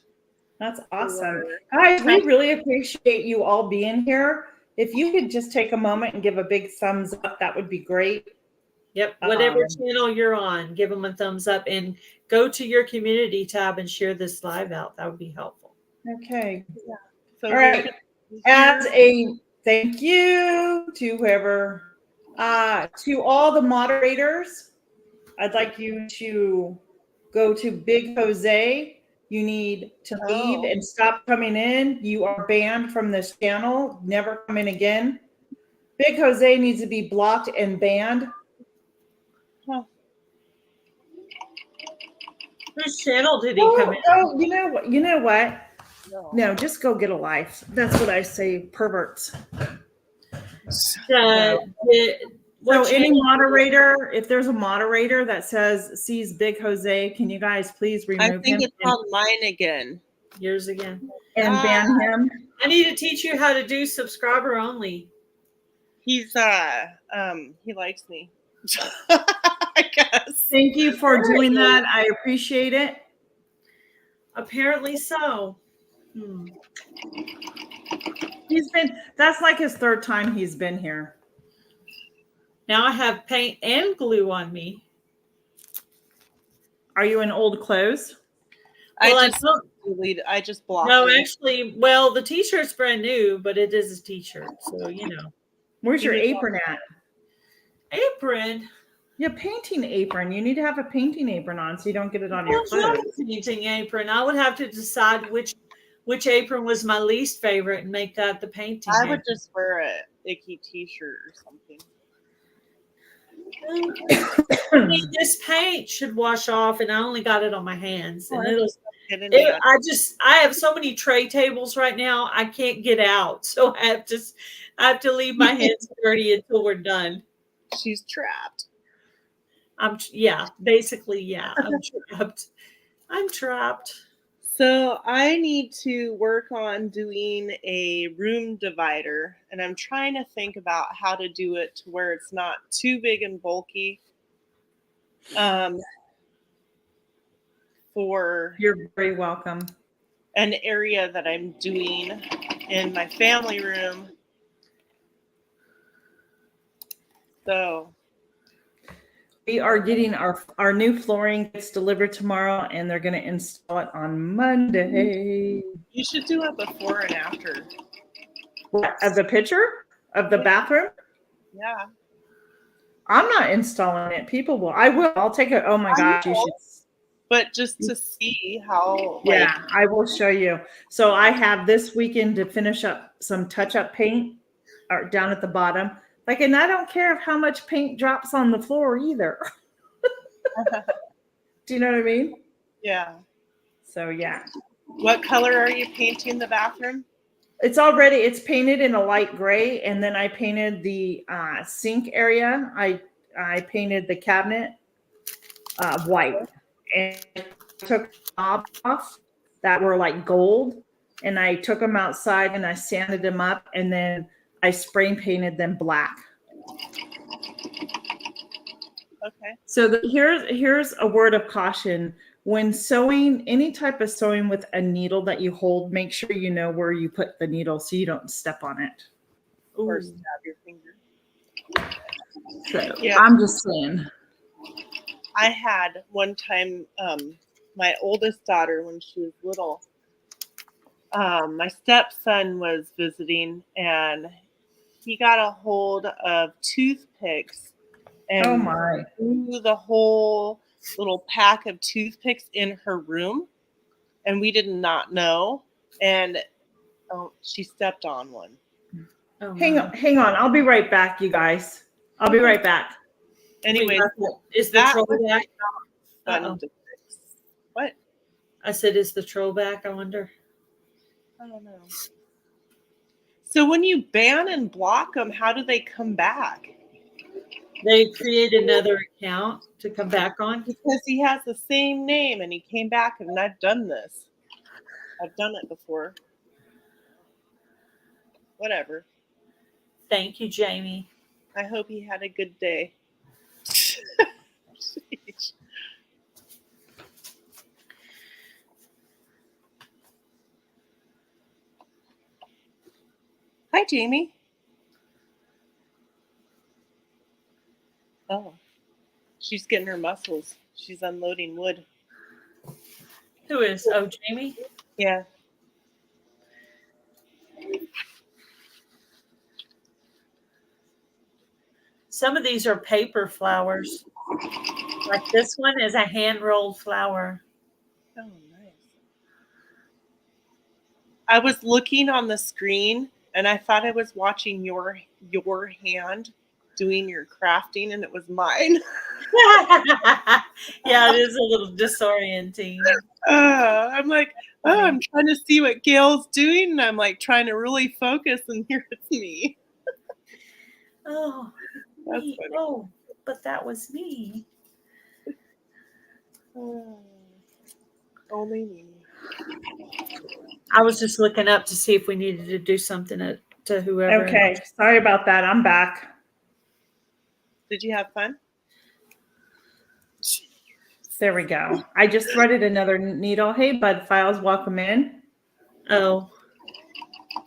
That's awesome. Guys, we really appreciate you all being here. If you could just take a moment and give a big thumbs up, that would be great. Yep. Whatever channel you're on, give them a thumbs up and go to your community tab and share this live out. That would be helpful. Okay. Yeah. So all right. As a thank you to whoever, to all the moderators, I'd like you to go to Big Jose. You need to leave and stop coming in. You are banned from this channel. Never come in again. Big Jose needs to be blocked and banned. Huh. Whose channel did he come in? Oh, you know what? No, just go get a life. That's what I say, perverts. So any moderator, if there's a moderator that sees Big Jose, can you guys please remove him? I think it's on mine again. Yours again. And ban him. I need to teach you how to do subscriber only. He's he likes me. I guess. Thank you for doing that. I appreciate it. Apparently so. That's like his third time he's been here. Now I have paint and glue on me. Are you in old clothes? Well, I just blocked No, it. actually, well, the t-shirt's brand new, but it is a t-shirt, so you know. Where's your apron at? Apron? Yeah, painting apron. You need to have a painting apron on so you don't get it on your Well, clothes. painting apron. I would have to decide which apron was my least favorite and make that the painting. I would just wear a icky t-shirt or something. I mean, this paint should wash off, and I only got it on my hands, and I have so many tray tables right now. I can't get out, so I have to leave my hands dirty until we're done. She's trapped. Basically, I'm trapped. I'm trapped. So I need to work on doing a room divider, and I'm trying to think about how to do it to where it's not too big and bulky. For You're very welcome. An area that I'm doing in my family room. So we are getting our new flooring gets delivered tomorrow, and they're going to install it on Monday. You should do a before and after. What, of the picture of the bathroom? Yeah. I'm not installing it. People will. I will. I'll take it. Oh my gosh, you should. But just to see how. Yeah, I will show you. So I have this weekend to finish up some touch-up paint down at the bottom. And I don't care how much paint drops on the floor either. Do you know what I mean? Yeah. So yeah. What color are you painting the bathroom? It's painted in a light gray, and then I painted the sink area. I painted the cabinet white, and I took knobs off that were like gold, and I took them outside and I sanded them up, and then I spray painted them black. Okay. So here's a word of caution. When sewing, any type of sewing with a needle that you hold, make sure you know where you put the needle so you don't step on it. Or stab your finger. So yeah. I'm just saying. I had one time, my oldest daughter, when she was little, my stepson was visiting, and he got a hold of toothpicks and threw the whole little pack of toothpicks in her room, and we did not know, and she stepped on one. Hang on. I'll be right back, you guys. I'll be right back. Anyway, is the troll back? Fun to fix. What? I said, is the troll back? I wonder. I don't know. So when you ban and block them, how do they come back? They create another account to come back on? Because he has the same name and he came back, and I've done this. I've done it before. Whatever. Thank you, Jamie. I hope he had a good day. Hi, Jamie. Oh, she's getting her muscles. She's unloading wood. Who is? Oh, Jamie? Yeah. Some of these are paper flowers. Like this one is a hand-rolled flower. Oh, nice. I was looking on the screen, and I thought I was watching your hand doing your crafting, and it was mine. Yeah, it is a little disorienting. I'm like, I'm trying to see what Gail's doing, and I'm like trying to really focus, and here it's me. Oh, me. Oh, but that was me. Only me. I was just looking up to see if we needed to do something to whoever. Okay, sorry about that. I'm back. Did you have fun? There we go. I just threaded another needle. Hey, Bud Files, welcome in. Oh,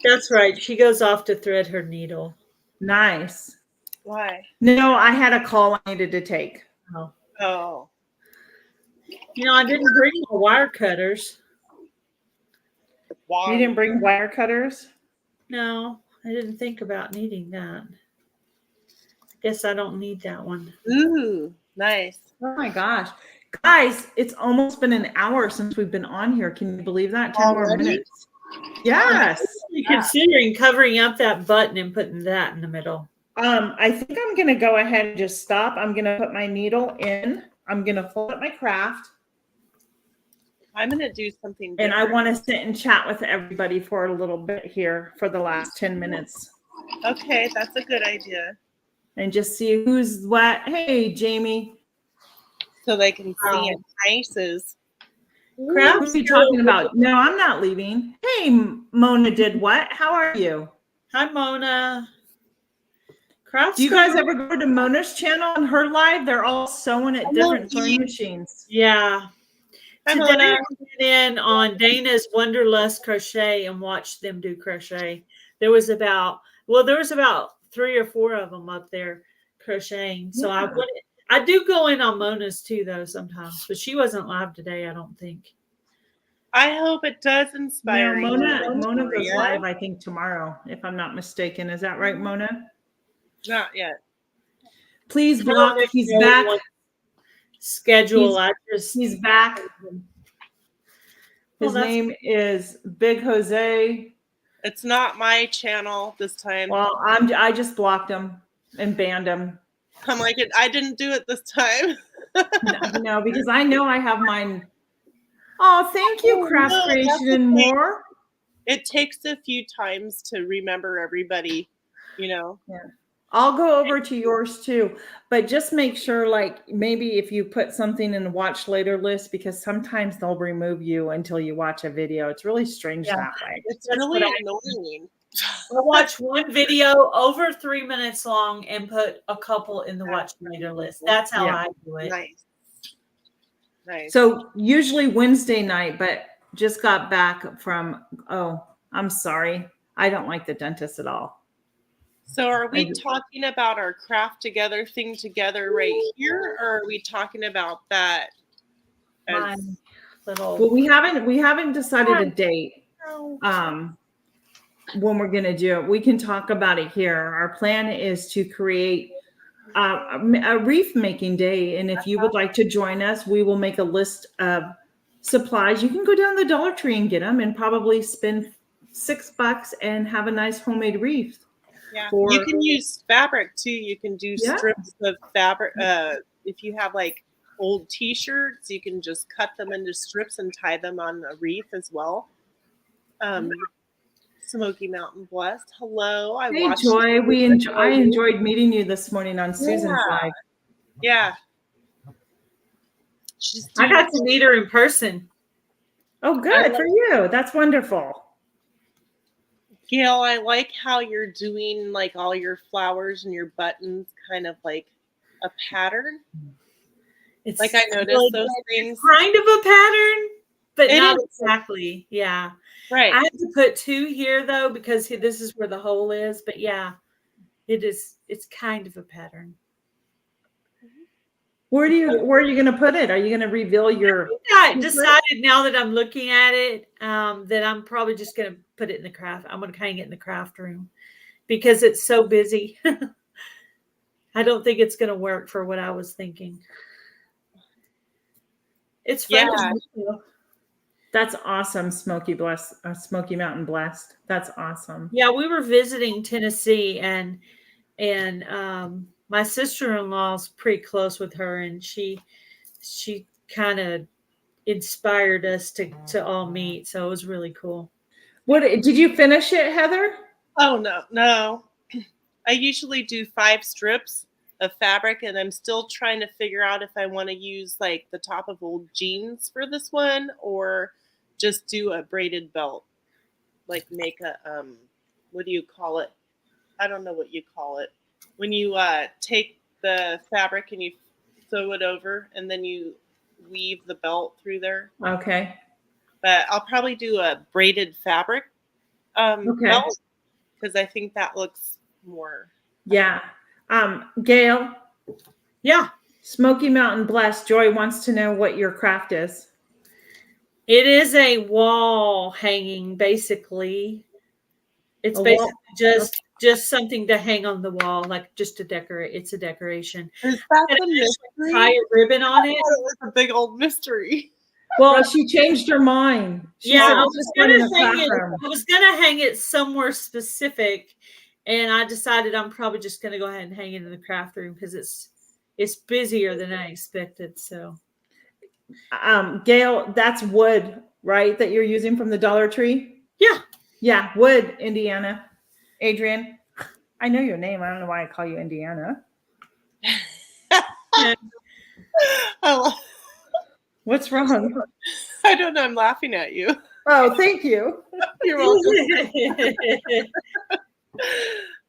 that's right. She goes off to thread her needle. Nice. Why? No, I had a call I needed to take. Oh. Oh. You know, I didn't bring my wire cutters. You didn't bring wire cutters? No, I didn't think about needing that. Guess I don't need that one. Ooh, nice. Oh my gosh. Guys, it's almost been an hour since we've been on here. Can you believe that? 10 more Already? minutes. Yes. Considering covering up that button and putting that in the middle. I think I'm going to go ahead and just stop. I'm going to put my needle in. I'm going to fold up my craft. I'm going to do something And different. I want to sit and chat with everybody for a little bit here for the last 10 minutes. Okay, that's a good idea. And just see who's what. Hey, Jamie. So they can see in faces. What are you talking about? No, I'm not leaving. Hey, Mona did what? How are you? Hi, Mona. Craft Do you guys ever go to Mona's channel on her live? They're all sewing at different sewing machines. Yeah. Hi, Today Mona. I went in on Dana's Wonderlust Crochet and watched them do crochet. There was about 3 or 4 of them up there crocheting. So Yeah. I do go in on Mona's too, though, sometimes, but she wasn't live today, I don't think. I hope it does inspire No, you. Mona goes Victoria. live, I think, tomorrow, if I'm not mistaken. Is that right, Mona? Not yet. Please block. He's back. Schedule. He's back. His name is Big Jose. It's not my channel this time. Well, I just blocked him and banned him. I'm like, I didn't do it this time. No, because I know I have mine. Oh, thank you, Craft Creation and More. It takes a few times to remember everybody, you know. Yeah. I'll go over to yours too, but just make sure, like, maybe if you put something in the watch later list, because sometimes they'll remove you until you watch a video. It's really strange that way. It's really annoying. I watch one video over 3 minutes long and put a couple in the watch later list. That's how I do it. Nice. So usually Wednesday night, but just got back from, I'm sorry. I don't like the dentist at all. So are we talking about our craft together thing together right here, or are we talking about that? Well, we haven't decided a date. When we're going to do it, we can talk about it here. Our plan is to create a wreath making day. And if you would like to join us, we will make a list of supplies. You can go down the Dollar Tree and get them and probably spend $6 and have a nice homemade wreath. Yeah, you can use fabric too. You can do strips of fabric. If you have like old T-shirts, you can just cut them into strips and tie them on a wreath as well. Smoky Mountain Blessed. Hello, Hey Joy, I enjoyed meeting you this morning on Susan's live. Yeah, I got to meet her in person. Oh, good for you. That's wonderful. Gail, I like how you're doing like all your flowers and your buttons kind of like a pattern. It's like I noticed those things. Kind of a pattern, but not exactly. Yeah. Right. I have to put 2 here though, because this is where the hole is. But yeah, it's kind of a pattern. Where are you going to put it? Are you going to reveal your? I decided now that I'm looking at it, that I'm probably just going to put it in the craft. I'm going to hang it in the craft room because it's so busy. I don't think it's going to work for what I was thinking. It's fun. Yeah. That's awesome, Smoky Mountain Blessed. That's awesome. Yeah, we were visiting Tennessee, and my sister-in-law's pretty close with her, and she kind of inspired us to all meet. So it was really cool. What did you finish it, Heather? Oh no. I usually do 5 strips of fabric, and I'm still trying to figure out if I want to use like the top of old jeans for this one or just do a braided belt. like make a what do you call it? I don't know what you call it. When you take the fabric and you sew it over and then you weave the belt through there. Okay. But I'll probably do a braided fabric Okay. belt because I think that looks more. Yeah. Gail, Yeah. Smoky Mountain Blessed, Joy wants to know what your craft is. It is a wall hanging, basically. It's A basically wall- just something to hang on the wall, like just to decorate. It's a decoration. Is that And the mystery? tie a ribbon on it. It was a big old mystery. Well, she changed her mind. She Yeah, said, I "I'll was just put it in gonna the hang it. classroom." I was gonna hang it somewhere specific, and I decided I'm probably just gonna go ahead and hang it in the craft room because it's busier than I expected. So Gail, that's wood, right? That you're using from the Dollar Tree? yeah, Yeah, wood, Indiana. Adrian, I know your name. I don't know why I call you Indiana. yeah. What's wrong? I don't know. I'm laughing at you. Oh, thank you. You're welcome.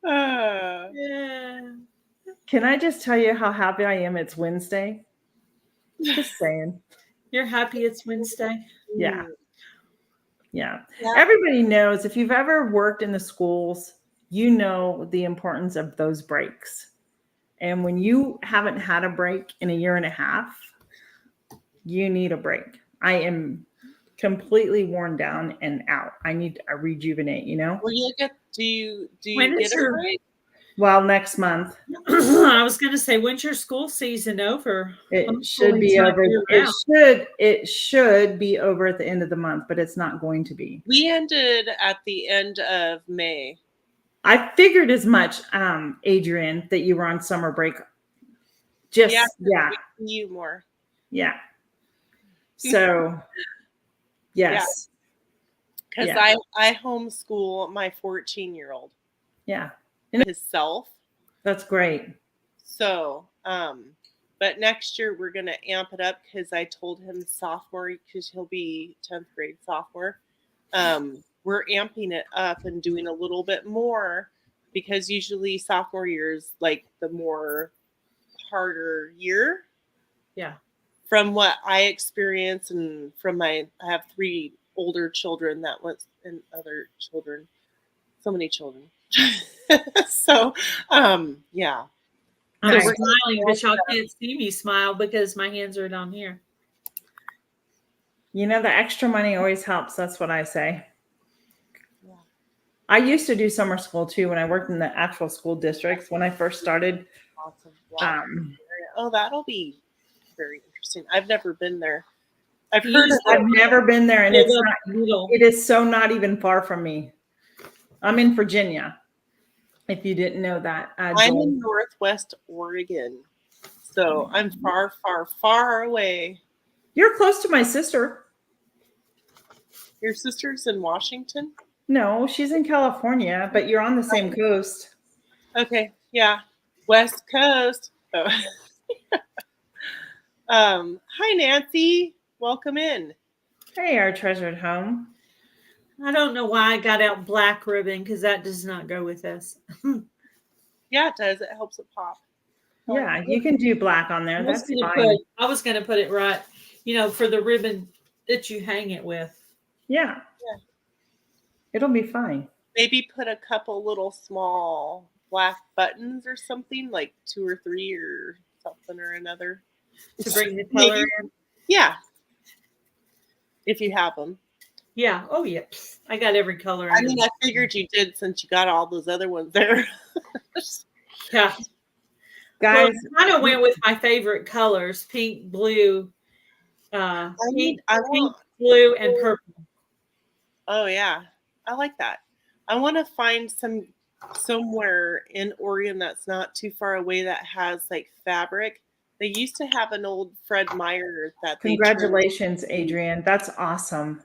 Uh, Yeah. Can I just tell you how happy I am it's Wednesday? Just saying. You're happy it's Wednesday? Yeah. Yeah. Yeah. Everybody knows if you've ever worked in the schools, you know the importance of those breaks. And when you haven't had a break in a year and a half, you need a break. I am completely worn down and out. I need to rejuvenate, you know? Well, you get. Do When you is get a your- break? Well, next month. I was gonna say, when's your school season over? It should be Homeschooling's not over. year-round. It should be over at the end of the month, but it's not going to be. We ended at the end of May. I figured as much, Adrian, that you were on summer break. Just Yeah. yeah. We see you more. Yeah. So yes. Because Yeah. I homeschool my 14-year-old Yeah. himself. That's great. So, but next year we're gonna amp it up because I told him sophomore because he'll be 10th grade sophomore. We're amping it up and doing a little bit more because usually sophomore year is like the more harder year. Yeah. From what I experience and from I have 3 older children that went and other children, so many children. So, yeah. I'm Nice. smiling, but y'all can't see me smile because my hands are down here. You know, the extra money always helps. That's what I say. Yeah. I used to do summer school too when I worked in the actual school districts when I first started. Awesome. Wow. Oh, that'll be very interesting. I've never been there. I've heard of I've never been there, and it's Hold not, up, needle. it is so not even far from me. I'm in Virginia. If you didn't know that, I'm Joel. in Northwest Oregon, so I'm far, far, far away. You're close to my sister. Your sister's in Washington? No, she's in California, but you're on the same coast. Okay, yeah, West Coast. Oh. Hi, Nancy. Welcome in. Hey, our treasured home. I don't know why I got out black ribbon because that does not go with this. Yeah, it does. It helps it pop. Yeah, you can do black on there. That's fine. I was gonna put it right, for the ribbon that you hang it with. Yeah. It'll be fine. Maybe put a couple little small black buttons or something, like 2 or 3 or something or another. To bring the color in. Yeah. If you have them. Yeah. Oh, yeah. I got every color. I mean, I figured you did since you got all those other ones there. Yeah. Guys, I kind of went with my favorite colors: pink, blue, blue, and purple. Oh yeah, I like that. I want to find somewhere in Oregon that's not too far away that has like fabric. They used to have an old Fred Meyer that. Congratulations, Adrian. That's awesome.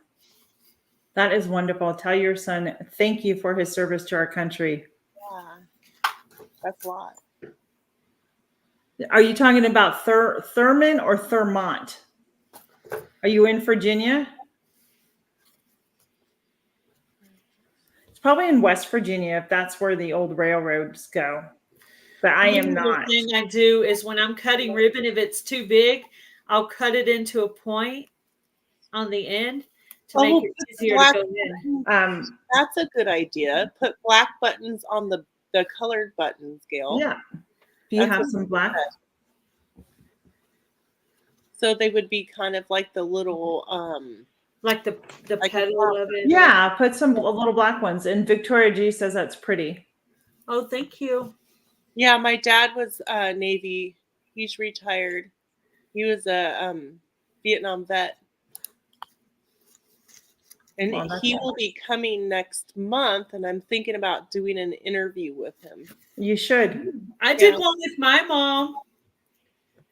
That is wonderful. Tell your son thank you for his service to our country. Yeah, that's a lot. Are you talking about Thurman or Thurmont? Are you in Virginia? It's probably in West Virginia if that's where the old railroads go. But I am Another not. thing I do is when I'm cutting ribbon, if it's too big, I'll cut it into a point on the end to Oh, make well, it put easier to black go in. buttons. That's a good idea. Put black buttons on the colored buttons, Gail. Yeah. Do you That's have what some she black? said. So they would be kind of like the little Like the like a petal flower. of it. Yeah, put some little black ones. And Victoria G says that's pretty. Oh, thank you. Yeah, my dad was Navy. He's retired. He was a Vietnam vet. And Well, that's he awesome. will be coming next month, and I'm thinking about doing an interview with him. You should. I did one with my mom.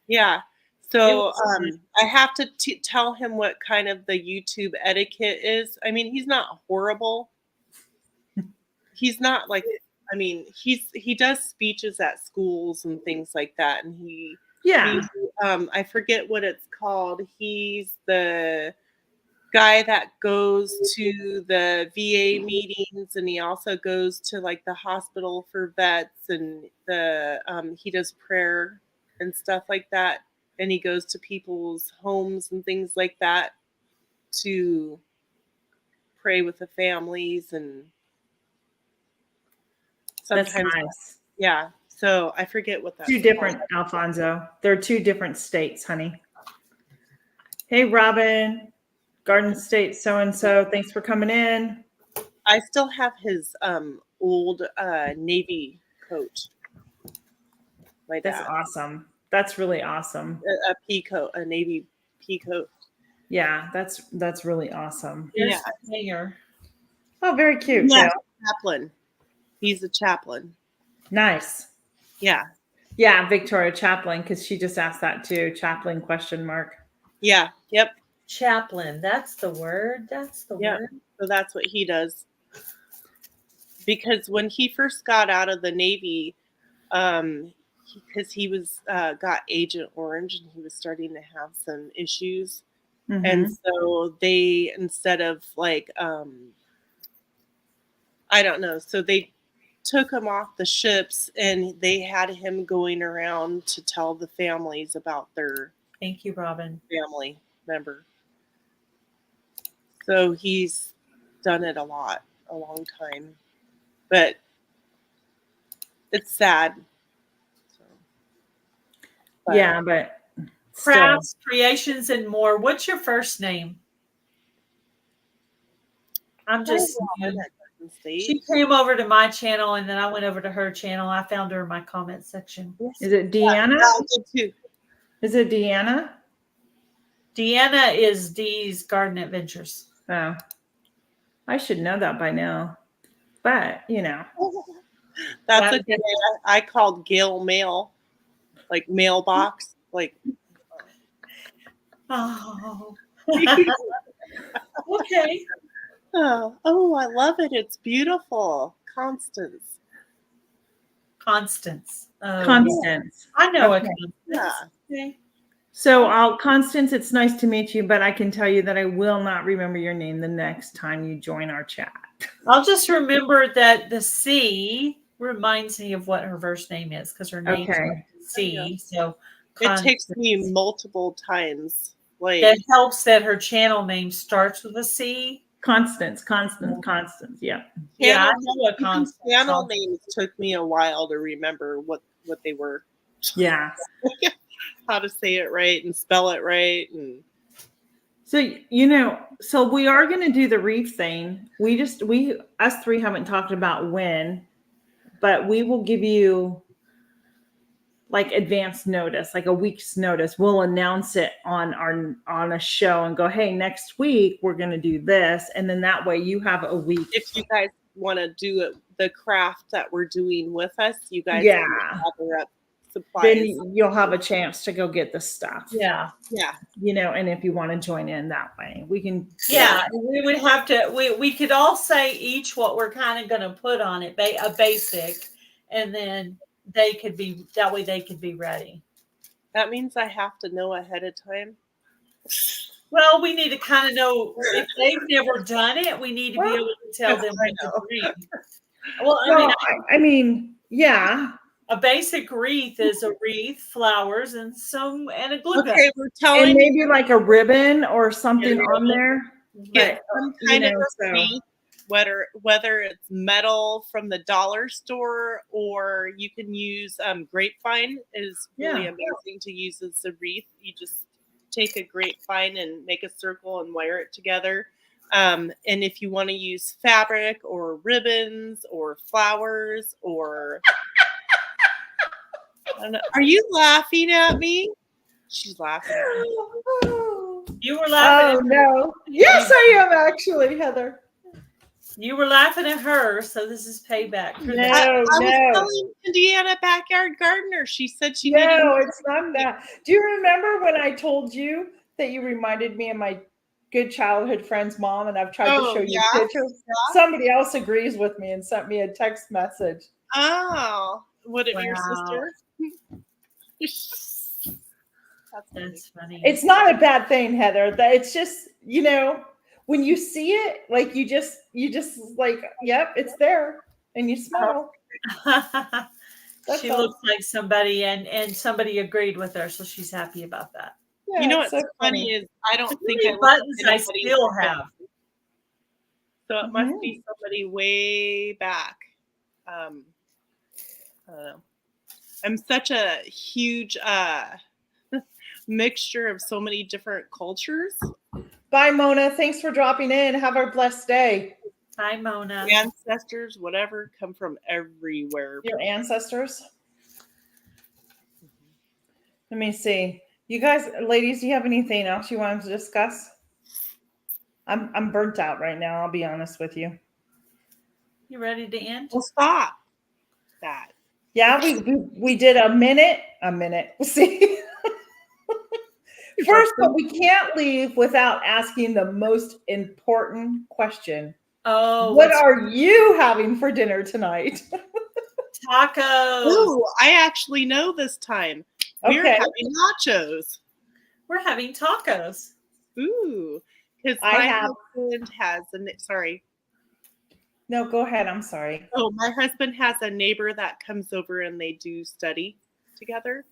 Yeah. It So was nice. I have to tell him what kind of the YouTube etiquette is. I mean, he's not horrible. He's not like, I mean, he does speeches at schools and things like that, and Yeah. I forget what it's called. He's the guy that goes to the VA meetings, and he also goes to like the hospital for vets, and he does prayer and stuff like that, and he goes to people's homes and things like that to pray with the families, and sometimes That's nice. yeah. So I forget what that's Two different, Alfonso. They're two different states, honey. Hey, Robin, Garden State so-and-so. Thanks for coming in. I still have his old Navy coat. My dad. That's awesome. That's really awesome. A pea coat, a Navy pea coat. Yeah, that's really awesome. Here's the hanger. Oh, very cute. Yeah, Gail. chaplain. He's a chaplain. Nice. Yeah. Yeah, Victoria Chaplin, because she just asked that too. Chaplin ? Yeah. Yep. Chaplain. That's the word. That's the word. So that's what he does. Because when he first got out of the Navy, because he was got Agent Orange and he was starting to have some issues, Mm-hmm. and so they, instead of like I don't know, so they took him off the ships and they had him going around to tell the families about their Thank you, Robin. family member. So he's done it a long time, but it's sad. So, Yeah, but Crafts, creations, and more. What's your first name? I'm just. She came over to my channel, and then I went over to her channel. I found her in my comment section. Is it Deanna? Yeah, I did too. Is it Deanna? Deanna is Dee's Garden Adventures. Oh, I should know that by now, but you know. That's a good. I called Gail Mail, like mailbox, like. Oh. Okay. Oh, I love it. It's beautiful. Constance. Constance. I know Okay. it. Yeah. Okay. So, Constance, it's nice to meet you, but I can tell you that I will not remember your name the next time you join our chat. I'll just remember that the C reminds me of what her first name is because her name is C. So it takes me multiple times. Like that helps that her channel name starts with a C. Constance. Yeah. Yeah, I know what Constance. Channel names took me a while to remember what they were. Yeah. How to say it right and spell it right. And so, so we are going to do the reef thing. Us three haven't talked about when, but we will give you like advance notice, like a week's notice. We'll announce it on a show and go, hey, next week we're going to do this. And then that way you have a week. If you guys want to do it, the craft that we're doing with us, you guys can gather up supplies. Then you'll have a chance to go get the stuff. Yeah. And if you want to join in that way, we can. Yeah, we would have to. We could all say each what we're kind of going to put on it, a basic, and then they could be ready. That means I have to know ahead of time. Well, we need to kind of know if they've never done it. We need to be able to tell them I what to know. bring. Well, Well, I mean, yeah. a basic wreath is a wreath, flowers, and a glue gun. Okay, we're And telling you maybe like a ribbon or something Yeah. on there. get But, some you kind know, of a so wreath, whether it's metal from the dollar store or you can use grapevine is really Yeah. amazing to use as a wreath. You just take a grapevine and make a circle and wire it together. And if you want to use fabric or ribbons or flowers or I don't know, are you laughing at me? She's laughing at me. You were laughing. Oh no. Yes, I am actually, Heather. You were laughing at her, so this is payback for No, that. I was no. telling Indiana Backyard Gardener. She said she needed. No, it's not that. Do you remember when I told you that you reminded me of my good childhood friend's mom, and I've tried to show you Yeah. pictures? Somebody else agrees with me and sent me a text message. Oh, would it be your Wow. sister? That's funny. It's not a bad thing, Heather. That it's just, you know, when you see it, like you just like, yep, it's there, and you smile. That's She all. looks like somebody, and somebody agreed with her, so she's happy about that. Yeah, You know it's what's so funny is I don't How think many I buttons I anybody still like that. have. So it must be somebody way back. I don't know. I'm such a huge mixture of so many different cultures. Bye, Mona. Thanks for dropping in. Have a blessed day. Hi, Mona. Ancestors, whatever, come from everywhere. Your ancestors. Let me see. You guys, ladies, do you have anything else you wanted to discuss? I'm burnt out right now. I'll be honest with you. You ready to end? Well, stop that. Yeah, we did a minute. See, first, but we can't leave without asking the most important question. Oh, What are you having for dinner tonight? tacos? Ooh, I actually know this time. We're Okay. having nachos. We're having tacos. Ooh, because I my have- husband has sorry. No, go ahead. I'm sorry. Oh, my husband has a neighbor that comes over and they do study together.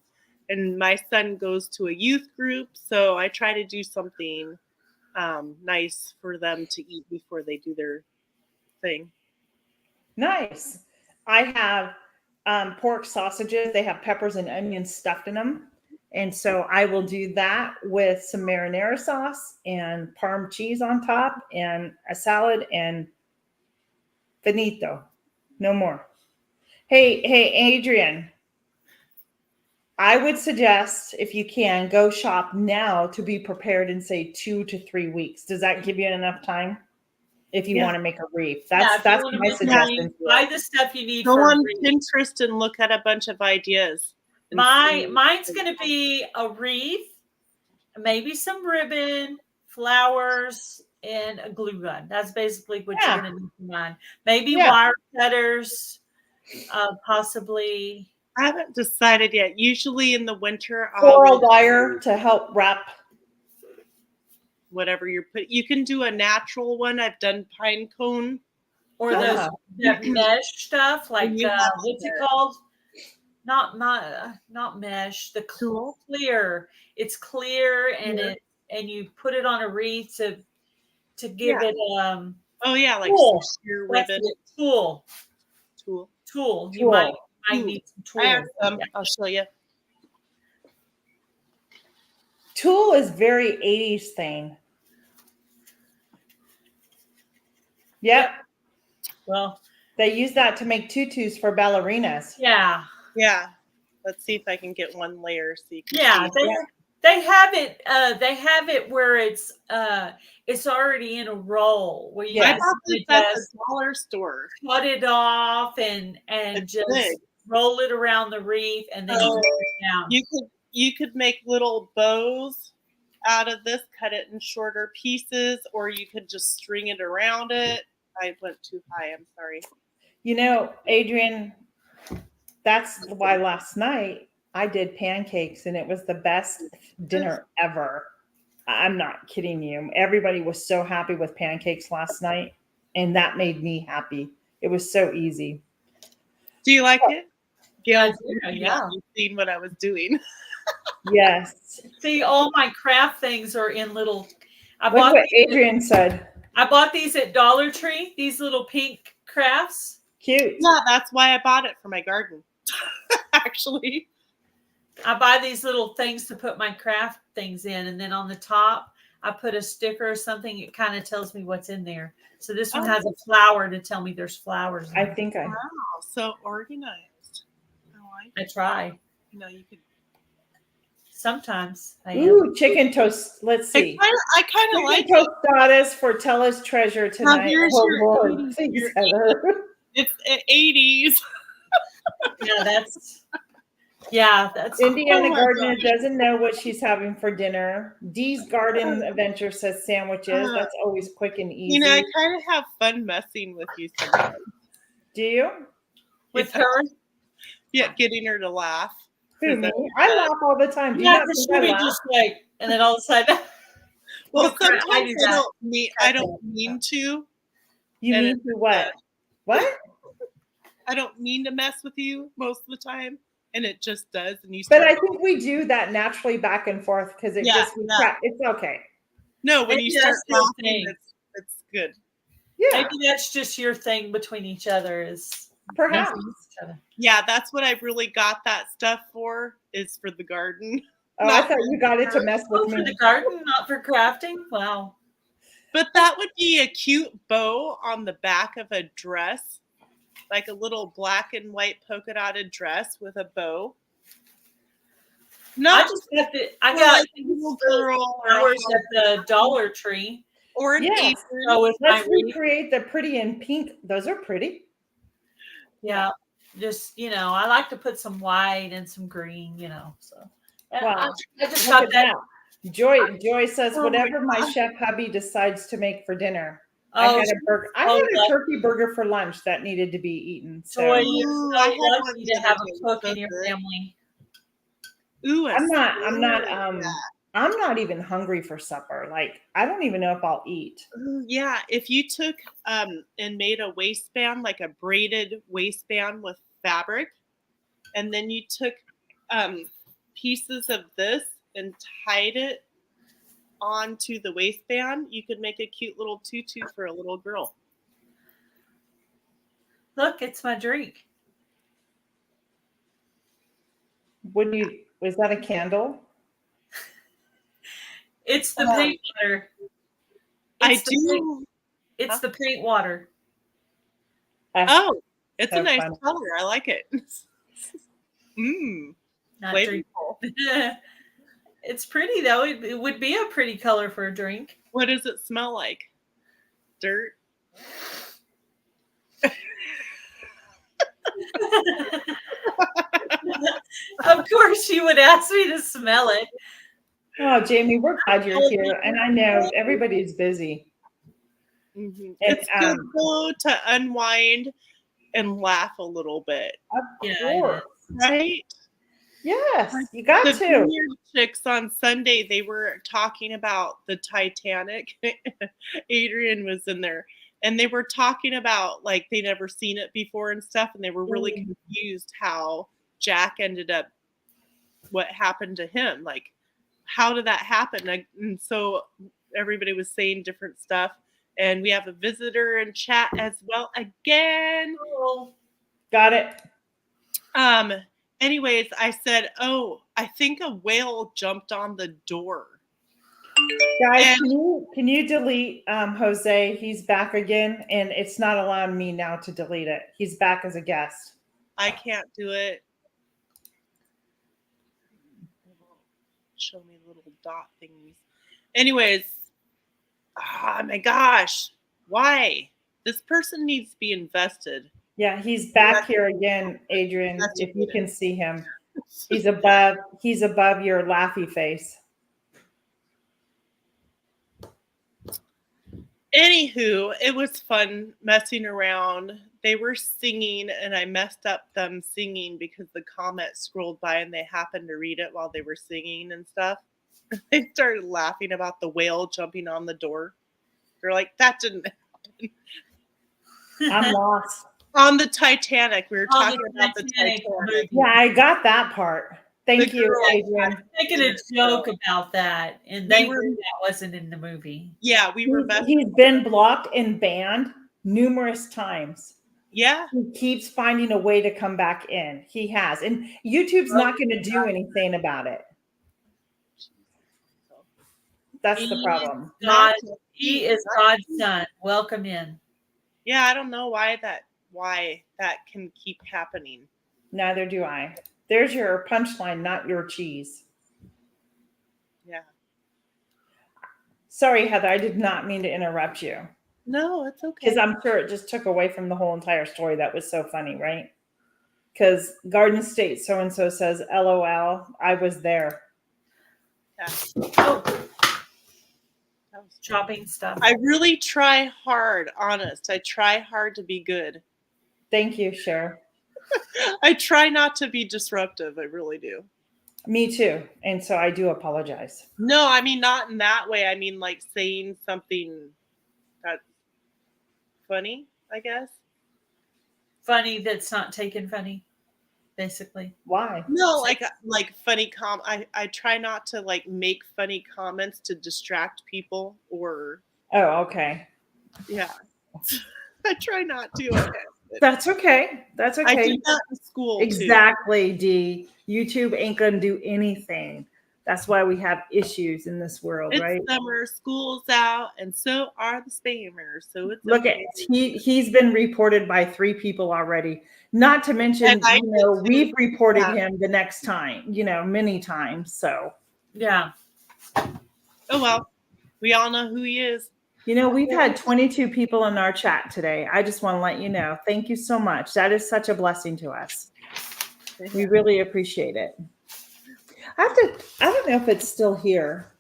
And my son goes to a youth group, so I try to do something nice for them to eat before they do their thing. Nice. I have pork sausages. They have peppers and onions stuffed in them. And so I will do that with some marinara sauce and parm cheese on top and a salad and finito. No more. Hey, Adrian, I would suggest if you can go shop now to be prepared in say 2 to 3 weeks. Does that give you enough time? If you want to make a wreath, that's my suggestion. Buy the stuff you need. Go for on Pinterest and look at a bunch of ideas. Mine's going to be a wreath, maybe some ribbon, flowers, and a glue gun. That's basically what you're going to need for mine. Maybe wire cutters, possibly. I haven't decided yet. Usually in the winter, Floral wire to help wrap whatever you're putting. You can do a natural one. I've done pine cone. Or that mesh stuff, like what's it called? Not mesh. The clear. It's clear, and you put it on a wreath to give it like sheer ribbon. Tool. You might need some tool. I'll show you. Tulle is very 80s thing. Yep. Well, they use that to make tutus for ballerinas. Yeah. Let's see if I can get one layer so you can they have it. They have it where it's already in a roll. Where you I bought this at the dollar store. Cut it off and just roll it around the wreath, and then you put it down. You could make little bows out of this, cut it in shorter pieces, or you could just string it around it. I went too high. I'm sorry. You know, Adrian, that's why last night I did pancakes and it was the best dinner ever. I'm not kidding you. Everybody was so happy with pancakes last night, and that made me happy. It was so easy. Do you like it? Yeah, Gail's yeah. seen what I was doing. Yes. See, all my craft things are in little. Look what Adrian said. I bought these at Dollar Tree. These little pink crafts. Cute. Yeah, that's why I bought it for my garden. Actually, I buy these little things to put my craft things in, and then on the top, I put a sticker or something. It kind of tells me what's in there. So this one has a flower to tell me there's flowers. I think wow, so organized. I try. You could. Sometimes I Ooh, chicken toast. Let's see. I kind of like chicken tostadas for Tella's treasure tonight. here's Oh your Lord, 80s, please, your Heather. It's 80s. Yeah, that's Indiana Oh my Gardener gosh. doesn't know what she's having for dinner. Dee's Garden Adventure says sandwiches. That's always quick and easy. I kind of have fun messing with you sometimes. Do you? with her. Yeah, getting her to laugh. Who, me? I laugh all the time. Do you Yeah, not because think she'll I be laugh? just like, and then all of a sudden, Well, crap, I sometimes do that. I don't mean to. You And mean to what? What? I don't mean to mess with you most of the time, and it just does. And you But start. I think we do that naturally back and forth because it just it's okay. No, when Maybe you start that's your laughing, thing. it's good. Yeah, maybe that's just your thing between each other is perhaps. messing with each other. Yeah, that's what I really got that stuff for, is for the garden. Oh, I thought you got it to mess with Oh, for me. the garden, not for crafting. Wow. But that would be a cute bow on the back of a dress, like a little black and white polka dotted dress with a bow. I just got I for got like a little girl or flowers at the Dollar Tree. or an Yes. apron. So with my Let's recreate the pretty and pink. Those are pretty. yeah, just I like to put some white and some green. So Wow. I just Look got at that. Joy says, Oh my whatever my gosh. chef hubby decides to make for dinner. Oh, I had a burger. I oh, had a like- turkey burger for lunch that needed to be eaten. So Joy, Ooh, you're I so had one lucky the to other have day. a cook So in your good. family. Ooh, I'm not even hungry for supper. Like, I don't even know if I'll eat. Yeah, if you took and made a waistband, like a braided waistband with fabric, and then you took pieces of this and tied it onto the waistband, you could make a cute little tutu for a little girl. Look, it's my drink. Was that a candle? It's the paint water. It's the paint water. Oh, it's so a nice funny. color. I like it. Not Flavorful. drink. It's pretty though. It would be a pretty color for a drink. What does it smell like? Dirt? Of course, you would ask me to smell it. Oh, Jamie, we're glad you're here. And I know everybody's busy. Mm-hmm. And, It's good though to unwind and laugh a little bit, Of course. right? Yes, you got The to. Vineyard Chicks on Sunday, they were talking about the Titanic. Adrian was in there, and they were talking about like they never seen it before and stuff, and they were really confused how Jack ended up, what happened to him, like how did that happen? And so everybody was saying different stuff, and we have a visitor in chat as well again. Got it. Anyways, I said, oh, I think a whale jumped on the door. Guys, can you delete Jose? He's back again, and it's not allowing me now to delete it. He's back as a guest. I can't do it. Show me little dot thingies. Anyways, oh my gosh, why? This person needs to be invested. Yeah, he's back here again, Adrian. If you can see him, he's above your laughy face. Anywho, it was fun messing around. They were singing, and I messed up them singing because the comment scrolled by and they happened to read it while they were singing and stuff. They started laughing about the whale jumping on the door. They're like, that didn't happen. I'm lost. On the Titanic. We were On talking the about the Titanic Titanic. movie. Yeah, I got that part. Thank The you, girl- Adrian. Making a joke about that, and they were- that wasn't in the movie. Yeah, we were messing. He's been blocked and banned numerous times. Yeah. He keeps finding a way to come back in. He has. And YouTube's not going to do anything about it. That's the problem. God, he is God's son. Welcome in. Yeah, I don't know why that can keep happening. Neither do I. There's your punchline, not your cheese. Yeah. Sorry, Heather, I did not mean to interrupt you. No, it's okay. Because I'm sure it just took away from the whole entire story. That was so funny, right? Because Garden State so-and-so says, LOL, I was there. Yeah. Oh, chopping stuff. I really try hard, honest. I try hard to be good. Thank you, Cher. I try not to be disruptive. I really do. Me too. And so I do apologize. No, I mean, not in that way. I mean, like saying something that's funny, I guess. Funny that's not taken funny, basically. Why? No, like funny I try not to like make funny comments to distract people or Oh, okay. yeah. I try not to. Okay. That's okay. That's okay. I do that in school exactly, D. YouTube ain't gonna do anything. That's why we have issues in this world, It's right? summer, school's out, and so are the spammers. So it's Look okay. at he's been reported by 3 people already. Not to mention, we've reported him the next time, many times. So yeah. Oh well, we all know who he is. We've had 22 people in our chat today. I just want to let you know. Thank you so much. That is such a blessing to us. We really appreciate it. I don't know if it's still here.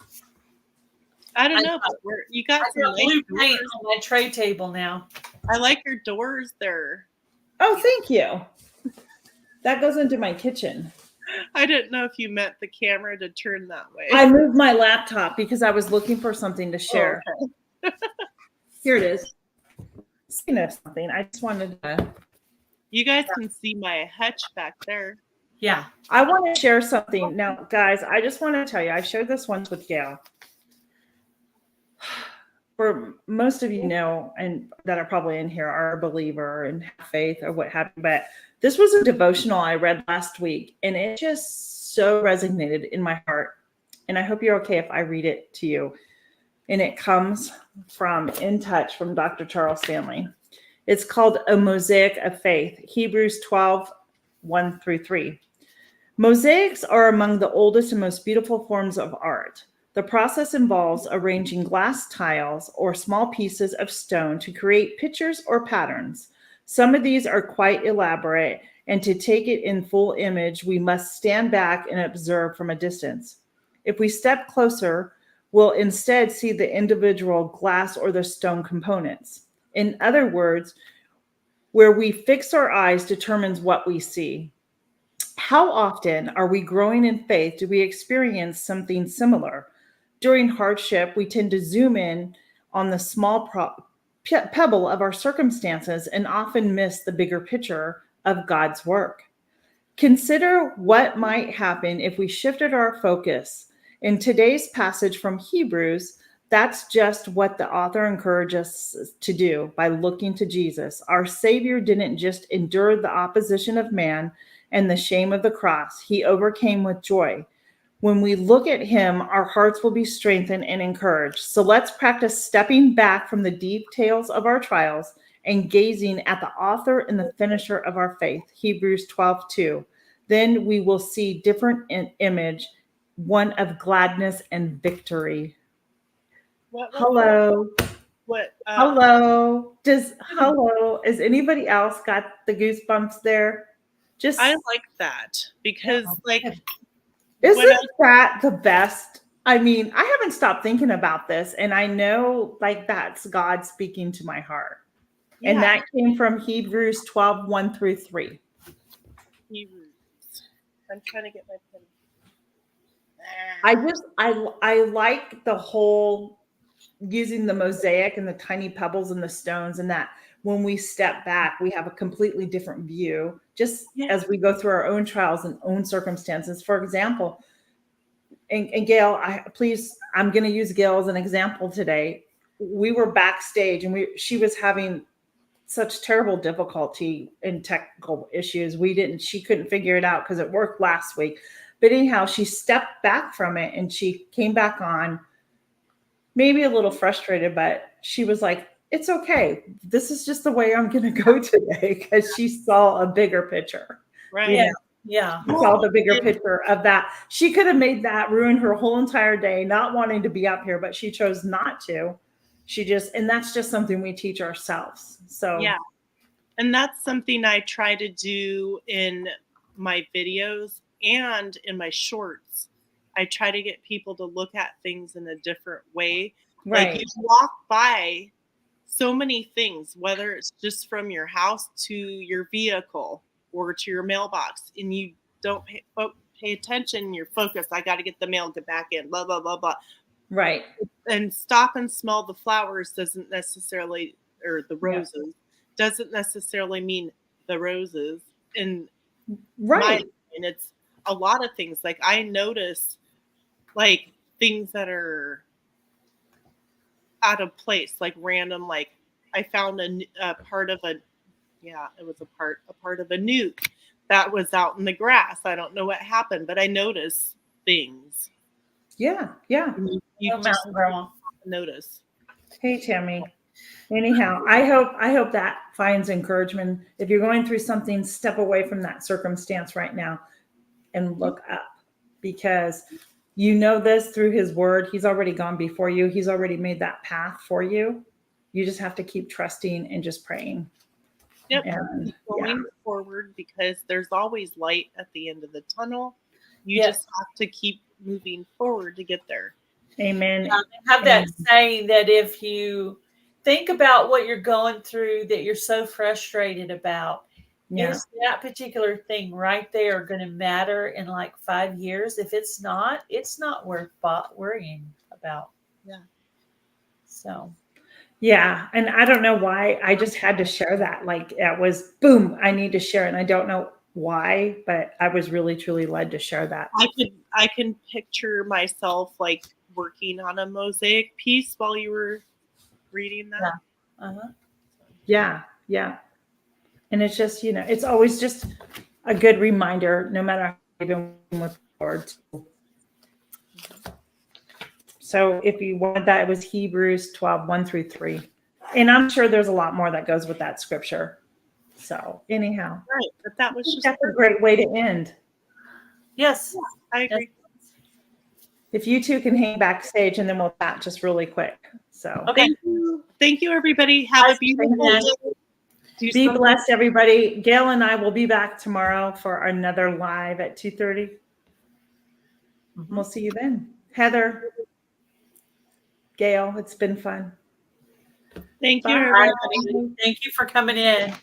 I don't know, but you got some blue paint on my tray table now. I like your doors there. Oh, thank you. That goes into my kitchen. I didn't know if you meant the camera to turn that way. I moved my laptop because I was looking for something to share. Oh, okay. Here it is. Speaking of something, I just wanted to. You guys can see my hutch back there. Yeah. I want to share something. Now, guys, I just want to tell you, I shared this once with Gail. For most of you know, and that are probably in here, are a believer and have faith or what have you. But this was a devotional I read last week, and it just so resonated in my heart. And I hope you're okay if I read it to you. And it comes from In Touch from Dr. Charles Stanley. It's called A Mosaic of Faith, Hebrews 12, 1-3. Mosaics are among the oldest and most beautiful forms of art. The process involves arranging glass tiles or small pieces of stone to create pictures or patterns. Some of these are quite elaborate, and to take it in full image, we must stand back and observe from a distance. If we step closer, we'll instead see the individual glass or the stone components. In other words, where we fix our eyes determines what we see. How often are we growing in faith? Do we experience something similar? During hardship, we tend to zoom in on the small pebble of our circumstances and often miss the bigger picture of God's work. Consider what might happen if we shifted our focus. In today's passage from Hebrews, that's just what the author encourages us to do by looking to Jesus. Our Savior didn't just endure the opposition of man and the shame of the cross. He overcame with joy. When we look at him, our hearts will be strengthened and encouraged. So let's practice stepping back from the details of our trials and gazing at the author and the finisher of our faith, Hebrews 12:2. Then we will see different image, one of gladness and victory. Hello. What? Hello. Hello. Has anybody else got the goosebumps there? I like that because isn't that the best? I mean, I haven't stopped thinking about this, and I know that's God speaking to my heart. Yeah. And that came from Hebrews 12, 1-3. Hebrews. I'm trying to get my pen. I like the whole using the mosaic and the tiny pebbles and the stones, and that when we step back, we have a completely different view, just as we go through our own trials and own circumstances. For example, and Gail, I'm going to use Gail as an example today. We were backstage and she was having such terrible difficulty in technical issues. She couldn't figure it out because it worked last week. But anyhow, she stepped back from it and she came back on, maybe a little frustrated, but she was like, it's okay. This is just the way I'm going to go today, because she saw a bigger picture. Right. You know? Yeah. She saw the bigger picture of that. She could have made that ruin her whole entire day, not wanting to be up here, but she chose not to. And that's just something we teach ourselves. So, yeah. And that's something I try to do in my videos and in my shorts. I try to get people to look at things in a different way. right. Like, you walk by so many things, whether it's just from your house to your vehicle or to your mailbox, and you don't pay attention, you're focused. I got to get the mail, get back in, blah, blah, blah, blah. Right. And stop and smell the flowers doesn't necessarily, or the roses, doesn't necessarily mean the roses. And right. And it's a lot of things. Like, I notice like things that are out of place, like random, like I found a part of a part of a nuke that was out in the grass. I don't know what happened, but I noticed things. Yeah. You just notice. Hey, Tammy. Anyhow, I hope that finds encouragement. If you're going through something, step away from that circumstance right now and look up, because you know this through his word. He's already gone before you. He's already made that path for you. You just have to keep trusting and just praying. Yep. And, keep going forward, because there's always light at the end of the tunnel. You just have to keep moving forward to get there. Amen. Have that saying that if you think about what you're going through, that you're so frustrated about, is that particular thing right there going to matter in like 5 years? If it's not worth worrying about. Yeah. So. Yeah. And I don't know why. I just had to share that. Like, it was boom, I need to share it. And I don't know why, but I was really, truly led to share that. I can picture myself like working on a mosaic piece while you were reading that. Yeah. And it's just, it's always just a good reminder, no matter how you've been with the Lord. So if you wanted that, it was Hebrews 12, 1-3. And I'm sure there's a lot more that goes with that scripture. So anyhow. Right. But that was that's a great way to end. Yes. I agree. If you two can hang backstage, and then we'll chat just really quick. So okay. Thank you, everybody. Have a beautiful day. Be blessed, everybody. Gail and I will be back tomorrow for another live at 2:30. We'll see you then. Heather, Gail, it's been fun. Thank you, everybody. Thank you for coming in.